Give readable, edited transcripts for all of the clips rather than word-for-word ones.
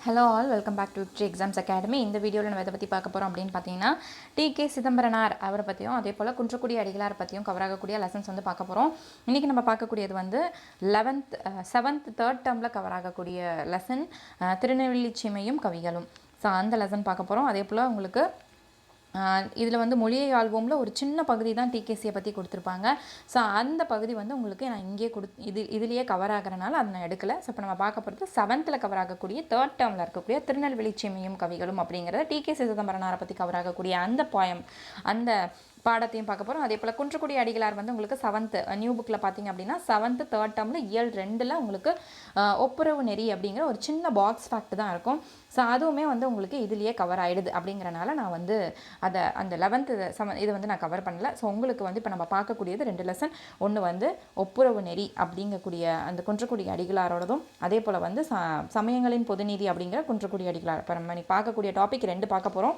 Hello all, welcome back to exams academy. இந்த வீடியோவில் நம்ம எதை பற்றி பார்க்க போகிறோம் அப்படின்னு பார்த்தீங்கன்னா, டி.கே. சிதம்பரனார் அவரை பற்றியும் அதே போல் குன்றக்குடி அடிகளார் பற்றியும் கவர் ஆகக்கூடிய லெசன்ஸ் வந்து பார்க்க போகிறோம். இன்றைக்கி நம்ம பார்க்கக்கூடியது வந்து 7th தேர்ட் டேர்மில் கவர் ஆகக்கூடிய லெசன் திருநெல்வேலி சீமையும் கவிகளும். ஸோ அந்த லெசன் பார்க்க போகிறோம். அதே போல் உங்களுக்கு இதில் வந்து மொழியை ஆல்பமில் ஒரு சின்ன பகுதி தான் டிகேசியை பற்றி கொடுத்துருப்பாங்க. ஸோ அந்த பகுதி வந்து உங்களுக்கு நான் இங்கே இதுலேயே கவர் ஆகிறனால அதை நான் எடுக்கலை. ஸோ இப்போ நம்ம பார்க்க போகிறது 7th கவர் ஆகக்கூடிய தேர்ட் டேர்மில் இருக்கக்கூடிய திருநெல்வேலி சீமையும் கவிகளும் அப்படிங்கிறத டி.கே. சிதம்பரனாரை பற்றி கவர் ஆகக்கூடிய அந்த போயம் அந்த பாடத்தையும் பார்க்க போகிறோம். அதே போல் குன்றக்குடி அடிகளார் வந்து உங்களுக்கு 7th நியூ புக்கில் பார்த்தீங்க அப்படின்னா 7th தேர்ட் டேர்மில் இயல் 2ல் உங்களுக்கு ஒப்புரவு நெறி அப்படிங்கிற ஒரு சின்ன பாக்ஸ் ஃபேக்ட் தான் இருக்கும். ஸோ அதுவுமே வந்து உங்களுக்கு இதுலேயே கவர் ஆகிடுது அப்படிங்கிறனால நான் வந்து அதை அந்த 11th இது வந்து நான் கவர் பண்ணல. ஸோ உங்களுக்கு வந்து இப்போ நம்ம பார்க்கக்கூடியது 2 லெசன். ஒன்று வந்து ஒப்புரவு நெறி அப்படிங்கக்கூடிய அந்த குன்றக்குடி அடிகளாரோடதும், அதே போல் வந்து சமயங்களின் பொதுநீதி அப்படிங்கிற குன்றக்குடி அடிகளார். இப்போ நம்ம பார்க்கக்கூடிய டாபிக் 2 பார்க்க போகிறோம்.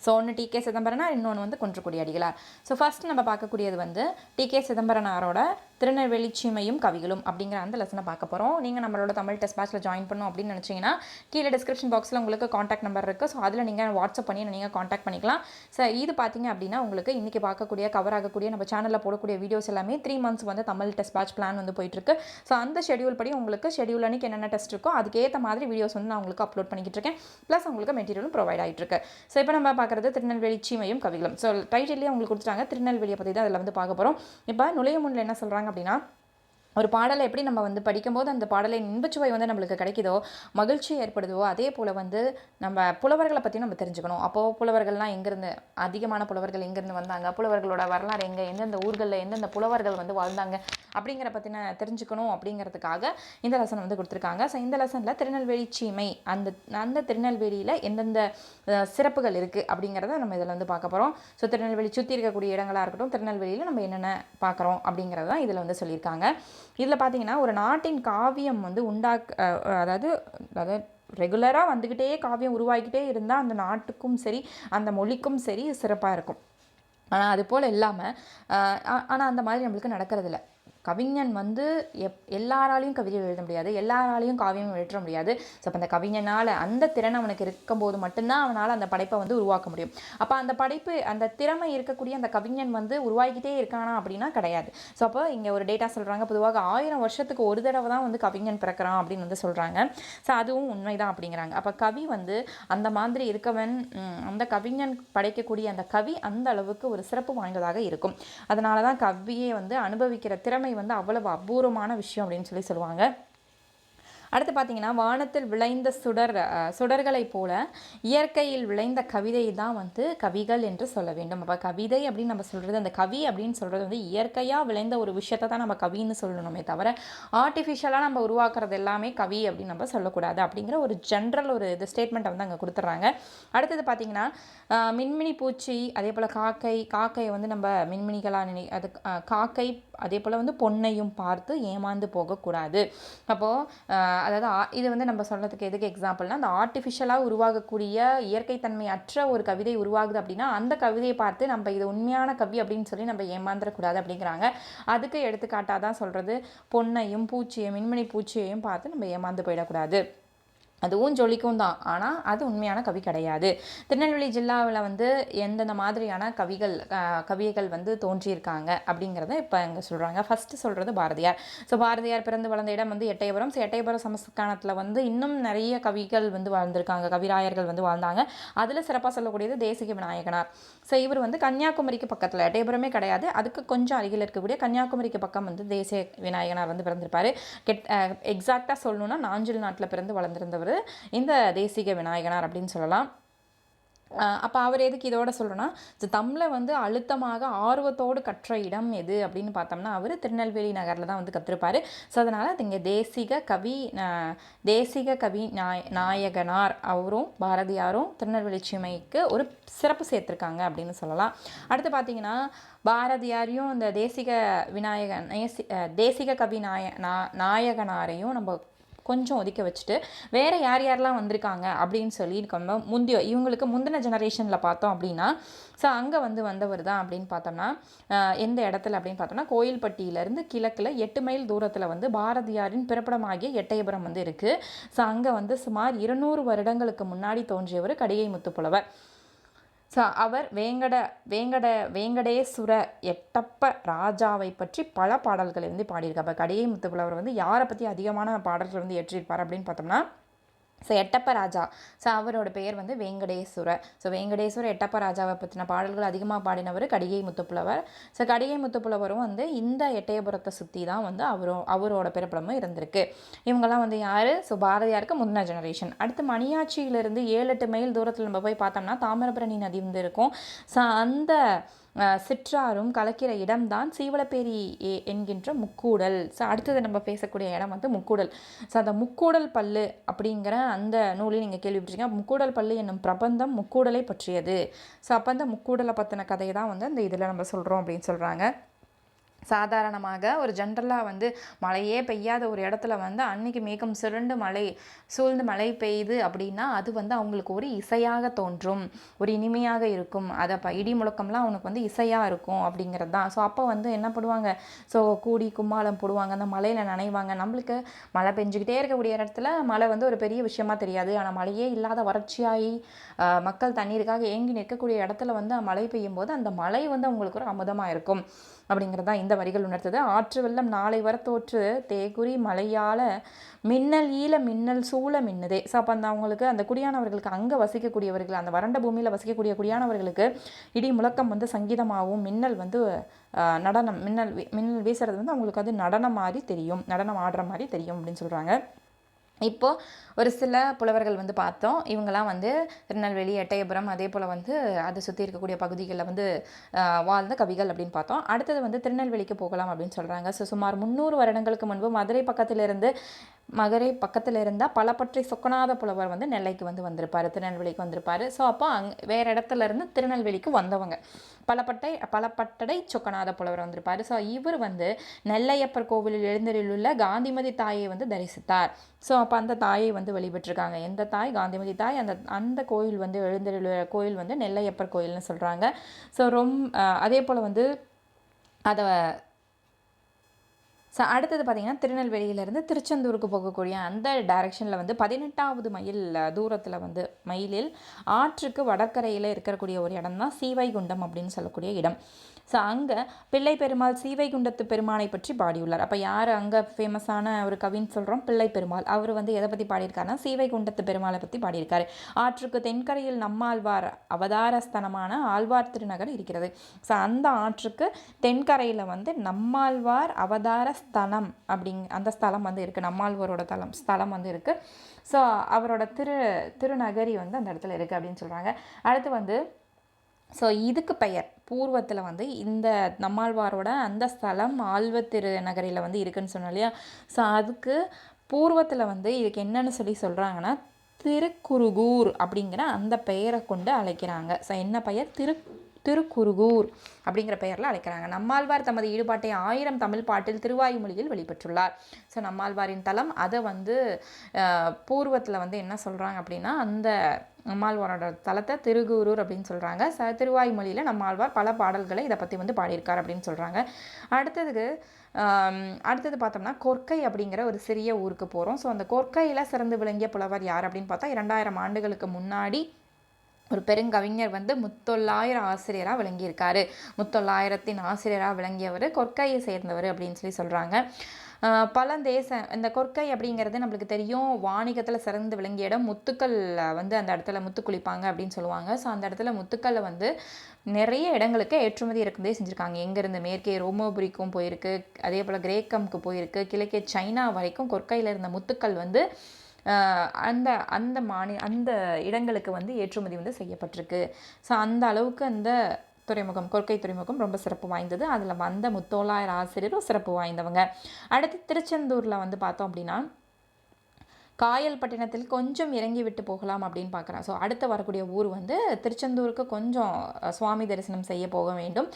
ஸோ ஒன்று டி.கே. சிதம்பரனார், இன்னொன்று வந்து குன்றக்குடி அடிகளார். ஸோ ஃபஸ்ட் நம்ம பார்க்கக்கூடியது வந்து டி.கே. சிதம்பரனாரோட திருநெல்வேலி சீமையும் கவிகளும் அப்படிங்கிற அந்த லெசனை பார்க்க போகிறோம். நீங்கள் நம்மளோட தமிழ் டெஸ்ட் பேட்சில் ஜாயின் பண்ணணும் அப்படின்னு நினச்சிங்கன்னா கீழே டிஸ்கிரிப்ஷன் பாக்ஸில் உங்களுக்கு காண்டாக்ட் நம்பர் இருக்குது. ஸோ அதில் நீங்கள் வாட்ஸ்அப் பண்ணி நீங்கள் காண்டாக்ட் பண்ணிக்கலாம். ஸோ இது பார்த்தீங்க அப்படின்னா உங்களுக்கு இன்றைக்கி பார்க்கக்கூடிய கவர் ஆகக்கூடிய நம்ம சேனலில் போடக்கூடிய வீடியோஸ் எல்லாமே 3 months வந்து தமிழ் டெஸ்ட் பேட்ச் பிளான் வந்து போயிட்டுருக்கு. ஸோ அந்த ஷெடியூல் படி உங்களுக்கு ஷெடியூல் அன்றைக்கி என்னென்ன டெஸ்ட் இருக்கோ அதுக்கேற்ற மாதிரி வீடியோஸ் வந்து நான் உங்களுக்கு அப்லோட் பண்ணிக்கிட்டு இருக்கேன். ப்ளஸ் உங்களுக்கு மெட்டீரியலும் ப்ரொவைட் ஆகிட்டு இருக்கு. ஸோ இப்போ நம்ம பார்க்குறது திருநெல்வேலி சீமையும் கவிகளும். ஸோ டைட்டிலே உங்களுக்கு கொடுத்துட்டாங்க, திருநெல்வேலியை பற்றி தான் அதில் வந்து பார்க்க போகிறோம். இப்போ நுழைய முன்னில் என்ன சொல்கிறாங்க அப்படின்னா, ஒரு பாடலை எப்படி நம்ம வந்து படிக்கும்போது அந்த பாடலை இன்பச்சுவை வந்து நம்மளுக்கு கிடைக்குதோ, மகிழ்ச்சி ஏற்படுதோ, அதே போல் வந்து நம்ம புலவர்களை பற்றி நம்ம தெரிஞ்சுக்கணும். அப்போது புலவர்கள்லாம் எங்கேருந்து, அதிகமான புலவர்கள் எங்கேருந்து வந்தாங்க, புலவர்களோட வரலாறு எங்கே, எந்தெந்த ஊர்களில் எந்தெந்த புலவர்கள் வந்து வாழ்ந்தாங்க அப்படிங்கிற பற்றின தெரிஞ்சுக்கணும் அப்படிங்கிறதுக்காக இந்த லெசன் வந்து கொடுத்துருக்காங்க. ஸோ இந்த லெசனில் திருநெல்வேலி சீமை அந்த திருநெல்வேலியில் எந்தெந்த சிறப்புகள் இருக்குது அப்படிங்கிறத நம்ம இதில் வந்து பார்க்க போகிறோம். ஸோ திருநெல்வேலி சுற்றி இருக்கக்கூடிய இடங்களாக இருக்கட்டும், திருநெல்வேலியில் நம்ம என்னென்ன பார்க்குறோம் அப்படிங்கிறத இதில் வந்து சொல்லியிருக்காங்க. இதில் பார்த்தீங்கன்னா ஒரு நாட்டின் காவியம் வந்து அதாவது ரெகுலராக வந்துக்கிட்டே காவியம் உருவாகிக்கிட்டே இருந்தால் அந்த நாட்டுக்கும் சரி அந்த மொழிக்கும் சரி சிறப்பாக இருக்கும். ஆனால் அது போல் இல்லாமல் ஆனால் அந்த மாதிரி நம்மளுக்கு நடக்கிறதில்ல. கவிஞன் வந்து எல்லாராலையும் கவிதை எழுத முடியாது, எல்லாராலையும் காவியம் எழுத முடியாது. ஸோ அப்போ அந்த கவிஞனால் அந்த திறன் அவனுக்கு இருக்கும்போது மட்டும்தான் அவனால் அந்த படைப்பை வந்து உருவாக்க முடியும். அப்போ அந்த படைப்பு அந்த திறமை இருக்கக்கூடிய அந்த கவிஞன் வந்து உருவாக்கிட்டே இருக்கானா அப்படின்னா கிடையாது. ஸோ அப்போ இங்கே ஒரு டேட்டா சொல்கிறாங்க, பொதுவாக 1000 வருஷத்துக்கு ஒரு தடவை தான் வந்து கவிஞன் பிறக்கிறான் அப்படின்னு வந்து சொல்கிறாங்க. ஸோ அதுவும் உண்மைதான் அப்படிங்கிறாங்க. அப்போ கவி வந்து அந்த மாதிரி இருக்கவன், அந்த கவிஞன் படைக்கக்கூடிய அந்த கவி அந்த அளவுக்கு ஒரு சிறப்பு வாய்ந்ததாக இருக்கும். அதனால தான் கவியை வந்து அனுபவிக்கிற திறமை வந்து அவ்வளவு அபூர்வமான விஷயம் அப்படின்னு சொல்லுவாங்க. அடுத்து பார்த்தீங்கன்னா, வானத்தில் விளைந்த சுடர்களைப் போல இயற்கையில் விளைந்த கவிதை தான் வந்து கவிகள் என்று சொல்ல வேண்டும். அப்போ கவிதை அப்படின்னு நம்ம சொல்கிறது, அந்த கவி அப்படின்னு சொல்கிறது வந்து இயற்கையாக விளைந்த ஒரு விஷயத்தை தான் நம்ம கவின்னு சொல்லணுமே தவிர ஆர்டிஃபிஷியலாக நம்ம உருவாக்குறது எல்லாமே கவி அப்படின்னு நம்ம சொல்லக்கூடாது அப்படிங்கிற ஒரு ஜென்ரல் ஒரு இது ஸ்டேட்மெண்ட்டை வந்து அங்கே கொடுத்துட்றாங்க. அடுத்தது பார்த்தீங்கன்னா, மின்மினி பூச்சி, அதே போல் காக்கையை வந்து நம்ம மின்மினிகளாக அது காக்கை, அதே போல் வந்து பொன்னையும் பார்த்து ஏமாந்து போகக்கூடாது. அப்போது அதாவது இது வந்து நம்ம சொல்கிறதுக்கு எதுக்கு எக்ஸாம்பிள்னா, அந்த ஆர்டிஃபிஷியலாக உருவாகக்கூடிய இயற்கைத்தன்மை அற்ற ஒரு கவிதை உருவாகுது அப்படின்னா அந்த கவிதையை பார்த்து நம்ம இது உண்மையான கவி அப்படின்னு சொல்லி நம்ம ஏமாந்துடக்கூடாது அப்படிங்கிறாங்க. அதுக்கு எடுத்துக்காட்டாக தான் சொல்கிறது, பொன்னையும் பூச்சியையும் மின்மினி பூச்சியையும் பார்த்து நம்ம ஏமாந்து போயிடக்கூடாது. அதுவும் ஜொலிக்கும் தான், ஆனால் அது உண்மையான கவி கிடையாது. திருநெல்வேலி ஜில்லாவில் வந்து எந்தெந்த மாதிரியான கவிகள் வந்து தோன்றியிருக்காங்க அப்படிங்கிறத இப்போ இங்கே சொல்கிறாங்க. ஃபஸ்ட்டு சொல்கிறது பாரதியார். ஸோ பாரதியார் பிறந்து வளர்ந்த இடம் வந்து எட்டயபுரம். ஸோ எட்டயபுரம் சமஸ்தானத்தில் வந்து இன்னும் நிறைய கவிகள் வந்து வாழ்ந்திருக்காங்க, கவிராயர்கள் வந்து வாழ்ந்தாங்க. அதில் சிறப்பாக சொல்லக்கூடியது தேசிக விநாயகனார். ஸோ இவர் வந்து கன்னியாகுமரிக்கு பக்கத்தில், எட்டயபுரமே கிடையாது, அதுக்கு கொஞ்சம் அருகில் இருக்கக்கூடிய கன்னியாகுமரிக்கு பக்கம் வந்து தேசிய விநாயகனார் வந்து பிறந்திருப்பார். எக்ஸாக்டாக சொல்லணும்னா நாஞ்சில் நாட்டில் பிறந்து வளர்ந்திருந்தவர் இந்த தேசிக விநாயகனார் அப்படின்னு சொல்லலாம். அப்போ அவர் எதுக்கு இதோட சொல்கிறோன்னா, தமிழை வந்து அழுத்தமாக ஆர்வத்தோடு கற்ற இடம் எது அப்படின்னு பார்த்தோம்னா அவர் திருநெல்வேலி நகரில் தான் வந்து கற்றுருப்பார். ஸோ அதனால் அது இங்கே தேசிக கவி நாயகனார் அவரும் பாரதியாரும் திருநெல்வேலி சீமைக்கு ஒரு சிறப்பு சேர்த்துருக்காங்க அப்படின்னு சொல்லலாம். அடுத்து பார்த்தீங்கன்னா, பாரதியாரையும் இந்த தேசிக கவி நாயகனாரையும் நம்ம கொஞ்சம் ஒதுக்க வச்சுட்டு வேறு யார் யாரெல்லாம் வந்திருக்காங்க அப்படின்னு சொல்லி இவங்களுக்கு முந்தின ஜெனரேஷனில் பார்த்தோம் அப்படின்னா ஸோ அங்கே வந்தவர் தான் அப்படின்னு பார்த்தோம்னா எந்த இடத்துல அப்படின்னு பார்த்தோம்னா கோயில்பட்டியிலேருந்து கிழக்கில் 8 மைல் தூரத்தில் பாரதியாரின் பிறப்பிடமாகிய எட்டயபுரம் இருக்குது. ஸோ அங்கே சுமார் 200 வருடங்களுக்கு முன்னாடி தோன்றியவர் கடிகை முத்துப்புலவர். ஸோ அவர் வேங்கடேசுர எட்டப்ப ராஜாவை பற்றி பல பாடல்களை பாடியிருக்கார். அப்போ கடிகை முத்துப்புலவர் யாரை பற்றி அதிகமான பாடல்கள் இயற்றியிருப்பார் அப்படின்னு பார்த்தோம்னா ஸோ எட்டப்ப ராஜா. ஸோ அவரோட பெயர் வேங்கடேஸ்வர. ஸோ வேங்கடேஸ்வர எட்டப்ப ராஜாவை பற்றின பாடல்கள் அதிகமாக பாடினவர் கடிகை முத்துப்புலவர். ஸோ கடிகை முத்துப்புலவரும் இந்த எட்டயபுரத்தை சுற்றி தான் அவரோட பிறப்பிடமும் இருந்திருக்கு. இவங்கெல்லாம் யார்? ஸோ பாரதியாருக்கு முன்ன ஜெனரேஷன். அடுத்து மணியாச்சியிலிருந்து 7-8 மைல் தூரத்தில் நம்ம போய் பார்த்தோம்னா தாமிரபரணி நதி இருக்கும். ஸோ அந்த சிற்றாரும் கலக்கிற இடம்தான் சீவலப்பேரி என்கின்ற முக்கூடல். ஸோ அடுத்தது நம்ம பேசக்கூடிய இடம் முக்கூடல். ஸோ அந்த முக்கூடல் பல்லு அப்படிங்கிற அந்த நூலையும் நீங்கள் கேள்விப்பட்டிருக்கீங்க. முக்கூடல் பல்லு என்னும் பிரபந்தம் முக்கூடலை பற்றியது. ஸோ அப்போ அந்த முக்கூடலை பற்றின கதையை தான் அந்த இதில் நம்ம சொல்கிறோம் அப்படின்னு சொல்கிறாங்க. சாதாரணமாக ஒரு ஜென்ரலாக மழையே பெய்யாத ஒரு இடத்துல அன்னைக்கு மேகம் சுருண்டு சூழ்ந்து மழை பெய்யுது அப்படின்னா அது அவங்களுக்கு ஒரு இசையாக தோன்றும், ஒரு இனிமையாக இருக்கும். அதை இடி முழக்கம்லாம் அவனுக்கு இசையாக இருக்கும் அப்படிங்கிறது தான். ஸோ அப்போ என்ன பண்ணுவாங்க? ஸோ கூடி கும்மாளம் போடுவாங்க, அந்த மழையில் நனைவாங்க. நம்மளுக்கு மழை பெஞ்சிக்கிட்டே இருக்கக்கூடிய இடத்துல மழை ஒரு பெரிய விஷயமா தெரியாது. ஆனால் மழையே இல்லாத வறட்சியாகி மக்கள் தண்ணீருக்காக ஏங்கி நிற்கக்கூடிய இடத்துல மழை பெய்யும் போது அந்த மழை அவங்களுக்கு ஒரு அமுதமாக இருக்கும் அப்படிங்கிறதா இந்த வரிகள் உணர்த்தது. ஆற்று வெள்ளம் நாளை வரத்தோற்று தேகுறி மழையால் மின்னல் ஈல மின்னல் சூழ மின்னுதே. ஸோ அப்போ அவங்களுக்கு அந்த குடியானவர்களுக்கு அங்கே வசிக்கக்கூடியவர்கள், அந்த வறண்ட பூமியில் வசிக்கக்கூடிய குடியானவர்களுக்கு இடி முழக்கம் சங்கீதமாகவும் மின்னல் நடனம் மின்னல் வீசுறது அவங்களுக்கு அது நடனம் மாதிரி தெரியும், நடனம் ஆடுற மாதிரி தெரியும் அப்படின்னு சொல்கிறாங்க. இப்போது ஒரு சில புலவர்கள் பார்த்தோம். இவங்கெல்லாம் திருநெல்வேலி எட்டயபுரம் அதே போல் அதை சுற்றி இருக்கக்கூடிய பகுதிகளில் வாழ்ந்த கவிகள் அப்படின்னு பார்த்தோம். அடுத்தது திருநெல்வேலிக்கு போகலாம் அப்படின்னு சொல்கிறாங்க. ஸோ சுமார் 300 வருடங்களுக்கு முன்பு மதுரை பக்கத்தில் இருந்தால் பலப்பற்றை சொக்கநாத புலவர் நெல்லைக்கு வந்திருப்பார், திருநெல்வேலிக்கு வந்திருப்பார். ஸோ அப்போ வேறு இடத்துல இருந்து திருநெல்வேலிக்கு வந்தவங்க பலப்பட்டடை சொக்கநாத புலவர் வந்திருப்பார். ஸோ இவர் நெல்லையப்பர் கோவிலில் எழுந்தருளுள்ள காந்திமதி தாயை தரிசித்தார். ஸோ அப்போ அந்த தாயை வழிபட்டிருக்காங்க. எந்த தாய்? காந்திமதி தாய். அந்த கோயில் எழுந்தருளுள்ள கோயில் நெல்லையப்பர் கோயில்னு சொல்கிறாங்க. ஸோ அதே போல் அதை ஸோ அடுத்தது பார்த்திங்கன்னா திருநெல்வேலியிலேருந்து திருச்செந்தூருக்கு போகக்கூடிய அந்த டைரெக்ஷனில் 18வது மைல் தூரத்தில் மயிலில் ஆற்றுக்கு வடக்கரையில் இருக்கக்கூடிய ஒரு இடம் தான் சீவைகுண்டம் அப்படின்னு சொல்லக்கூடிய இடம். ஸோ அங்கே பிள்ளை பெருமாள் சீவைகுண்டத்து பெருமானை பற்றி பாடியுள்ளார். அப்போ யார் அங்கே ஃபேமஸான ஒரு கவின்னு சொல்கிறோம்? பிள்ளை பெருமாள். அவர் எதை பற்றி பாடியிருக்காருன்னா சீவைகுண்டத்து பெருமாளை பற்றி பாடியிருக்காரு. ஆற்றுக்கு தென்கரையில் நம்மாழ்வார் அவதாரஸ்தனமான ஆழ்வார் திருநகர் இருக்கிறது. ஸோ அந்த ஆற்றுக்கு தென்கரையில் நம்மாழ்வார் அவதார ஸ்தலம் அந்த ஸ்தலம் இருக்குது. நம்மாழ்வாரோட ஸ்தலம் இருக்குது. ஸோ அவரோட திருநகரி அந்த இடத்துல இருக்குது அப்படின்னு சொல்கிறாங்க. அடுத்து ஸோ இதுக்கு பெயர் பூர்வத்தில் இந்த நம்மாழ்வாரோட அந்த ஸ்தலம் ஆழ்வ திருநகரில் இருக்குன்னு சொன்னோம் இல்லையா? ஸோ அதுக்கு பூர்வத்தில் இதுக்கு என்னன்னு சொல்கிறாங்கன்னா திருக்குருகூர் அப்படிங்கிற அந்த பெயரை கொண்டு அழைக்கிறாங்க. ஸோ என்ன பெயர்? திருக்குருகூர் அப்படிங்கிற பெயரில் அழைக்கிறாங்க. நம்மாழ்வார் தமது ஈடுபாட்டை 1000 தமிழ் பாட்டில் திருவாய்மொழியில் வெளிப்பட்டுள்ளார். ஸோ நம்மாழ்வாரின் தலம் அதை பூர்வத்தில் என்ன சொல்கிறாங்க அப்படின்னா அந்த நம்மாழ்வாரோட தலத்தை திருகுரூர் அப்படின்னு சொல்கிறாங்க. திருவாய்மொழியில் நம்மாழ்வார் பல பாடல்களை இதை பற்றி பாடியிருக்கார் அப்படின்னு சொல்கிறாங்க. அடுத்தது பார்த்தோம்னா கொற்கை அப்படிங்கிற ஒரு சிறிய ஊருக்கு போகிறோம். ஸோ அந்த கொற்கையில் சிறந்து விளங்கிய புலவர் யார் அப்படின்னு பார்த்தா 2000 ஆண்டுகளுக்கு முன்னாடி ஒரு பெருங்கவிஞர் முத்தொள்ளாயிர ஆசிரியராக விளங்கியிருக்காரு. முத்தொள்ளாயிரத்தின் ஆசிரியராக விளங்கியவர் கொற்கையை சேர்ந்தவர் அப்படின்னு சொல்கிறாங்க. இந்த கொற்கை அப்படிங்கிறது நம்மளுக்கு தெரியும், வாணிகத்தில் சிறந்து விளங்கிய இடம். முத்துக்கள் அந்த இடத்துல முத்து குளிப்பாங்க அப்படின்னு சொல்லுவாங்க. ஸோ அந்த இடத்துல முத்துக்களை நிறைய இடங்களுக்கு ஏற்றுமதி இறக்குமதி செஞ்சுருக்காங்க. எங்கேருந்து மேற்கே ரோமபுரிக்கும் போயிருக்கு, அதே போல் கிரேக்கமுக்கு போயிருக்கு, கிழக்கே சைனா வரைக்கும் கொற்கையில் இருந்த முத்துக்கள் அந்த இடங்களுக்கு ஏற்றுமதி செய்யப்பட்டிருக்கு. ஸோ அந்த அளவுக்கு அந்த கொற்கை துறைமுகம் ரொம்ப சிறப்பு வாய்ந்தது. அதில் முத்தொள்ளாயிர ஆசிரியரும் சிறப்பு வாய்ந்தவங்க. அடுத்து திருச்செந்தூரில் பார்த்தோம் அப்படின்னா காயல்பட்டினத்தில் கொஞ்சம் இறங்கி விட்டு போகலாம் அப்படின்னு பார்க்குறேன். ஸோ அடுத்து வரக்கூடிய ஊர் வந்து திருச்செந்தூருக்கு கொஞ்சம் சுவாமி தரிசனம் செய்ய போக வேண்டும்.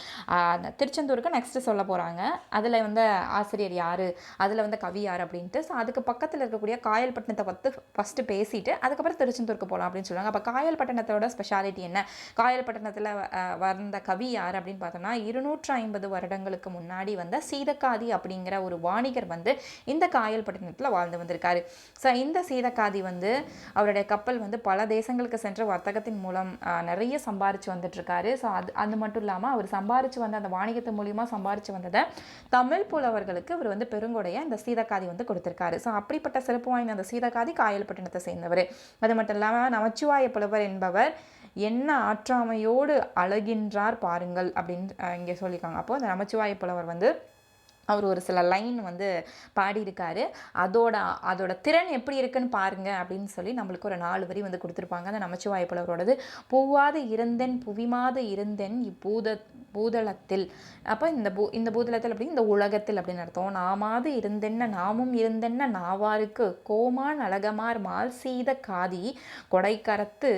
திருச்செந்தூருக்கு நெக்ஸ்ட்டு சொல்ல போகிறாங்க. அதில் வந்து ஆசிரியர் யார், அதில் வந்து கவி யார் அப்படின்ட்டு. ஸோ அதுக்கு பக்கத்தில் இருக்கக்கூடிய காயல்பட்டினத்தை பற்றி ஃபஸ்ட்டு பேசிட்டு அதுக்கப்புறம் திருச்செந்தூருக்கு போகலாம் அப்படின்னு சொல்லுவாங்க. அப்போ காயல்பட்டினத்தோட ஸ்பெஷாலிட்டி என்ன, காயல்பட்டினத்தில் வந்த கவி யார் அப்படின்னு பார்த்தோம்னா 250 வருடங்களுக்கு முன்னாடி வந்த சீதக்காதி அப்படிங்கிற ஒரு வாணிகர் வந்து இந்த காயல்பட்டினத்தில் வாழ்ந்து வந்திருக்காரு. ஸோ இந்த சீதக்காதி வந்து அவருடைய கப்பல் வந்து பல தேசங்களுக்கு சென்ற வர்த்தகத்தின் மூலம் நிறைய சம்பாரித்து வந்துட்டுருக்காரு. ஸோ அது மட்டும் இல்லாமல் அவர் சம்பாரித்து வந்த அந்த வாணிகத்து மூலியமாக சம்பாரித்து வந்ததை தமிழ் புலவர்களுக்கு அவர் வந்து பெருங்கொடையை இந்த சீதக்காதி வந்து கொடுத்துருக்காரு. ஸோ அப்படிப்பட்ட சிறப்பு வாய்ந்த அந்த சீதக்காதி காயல்பட்டினத்தை சேர்ந்தவர். அது மட்டும் இல்லாமல் நமச்சிவாய புலவர் என்பவர் என்ன ஆற்றாமையோடு அழகின்றார் பாருங்கள் அப்படின்னு இங்கே சொல்லியிருக்காங்க. அப்போது அந்த நமச்சிவாய புலவர் வந்து அவர் ஒரு சில லைன் வந்து பாடியிருக்காரு. அதோட திறன் எப்படி இருக்குன்னு பாருங்க அப்படின்னு சொல்லி நம்மளுக்கு ஒரு 4 வரி வந்து கொடுத்துருப்பாங்க அந்த நமச்சிவாய புலவரோடது. பூவாது இருந்தென் புவிமாது இருந்தென் பூதளத்தில். அப்போ இந்த பூதளத்தில் அப்படி இந்த உலகத்தில் அப்படின்னு அர்த்தம். நாமாது இருந்தென்ன நாமும் இருந்தென்ன நாவாருக்கு கோமான் அழகமார் மால் சீத காதி கொடைக்கரத்து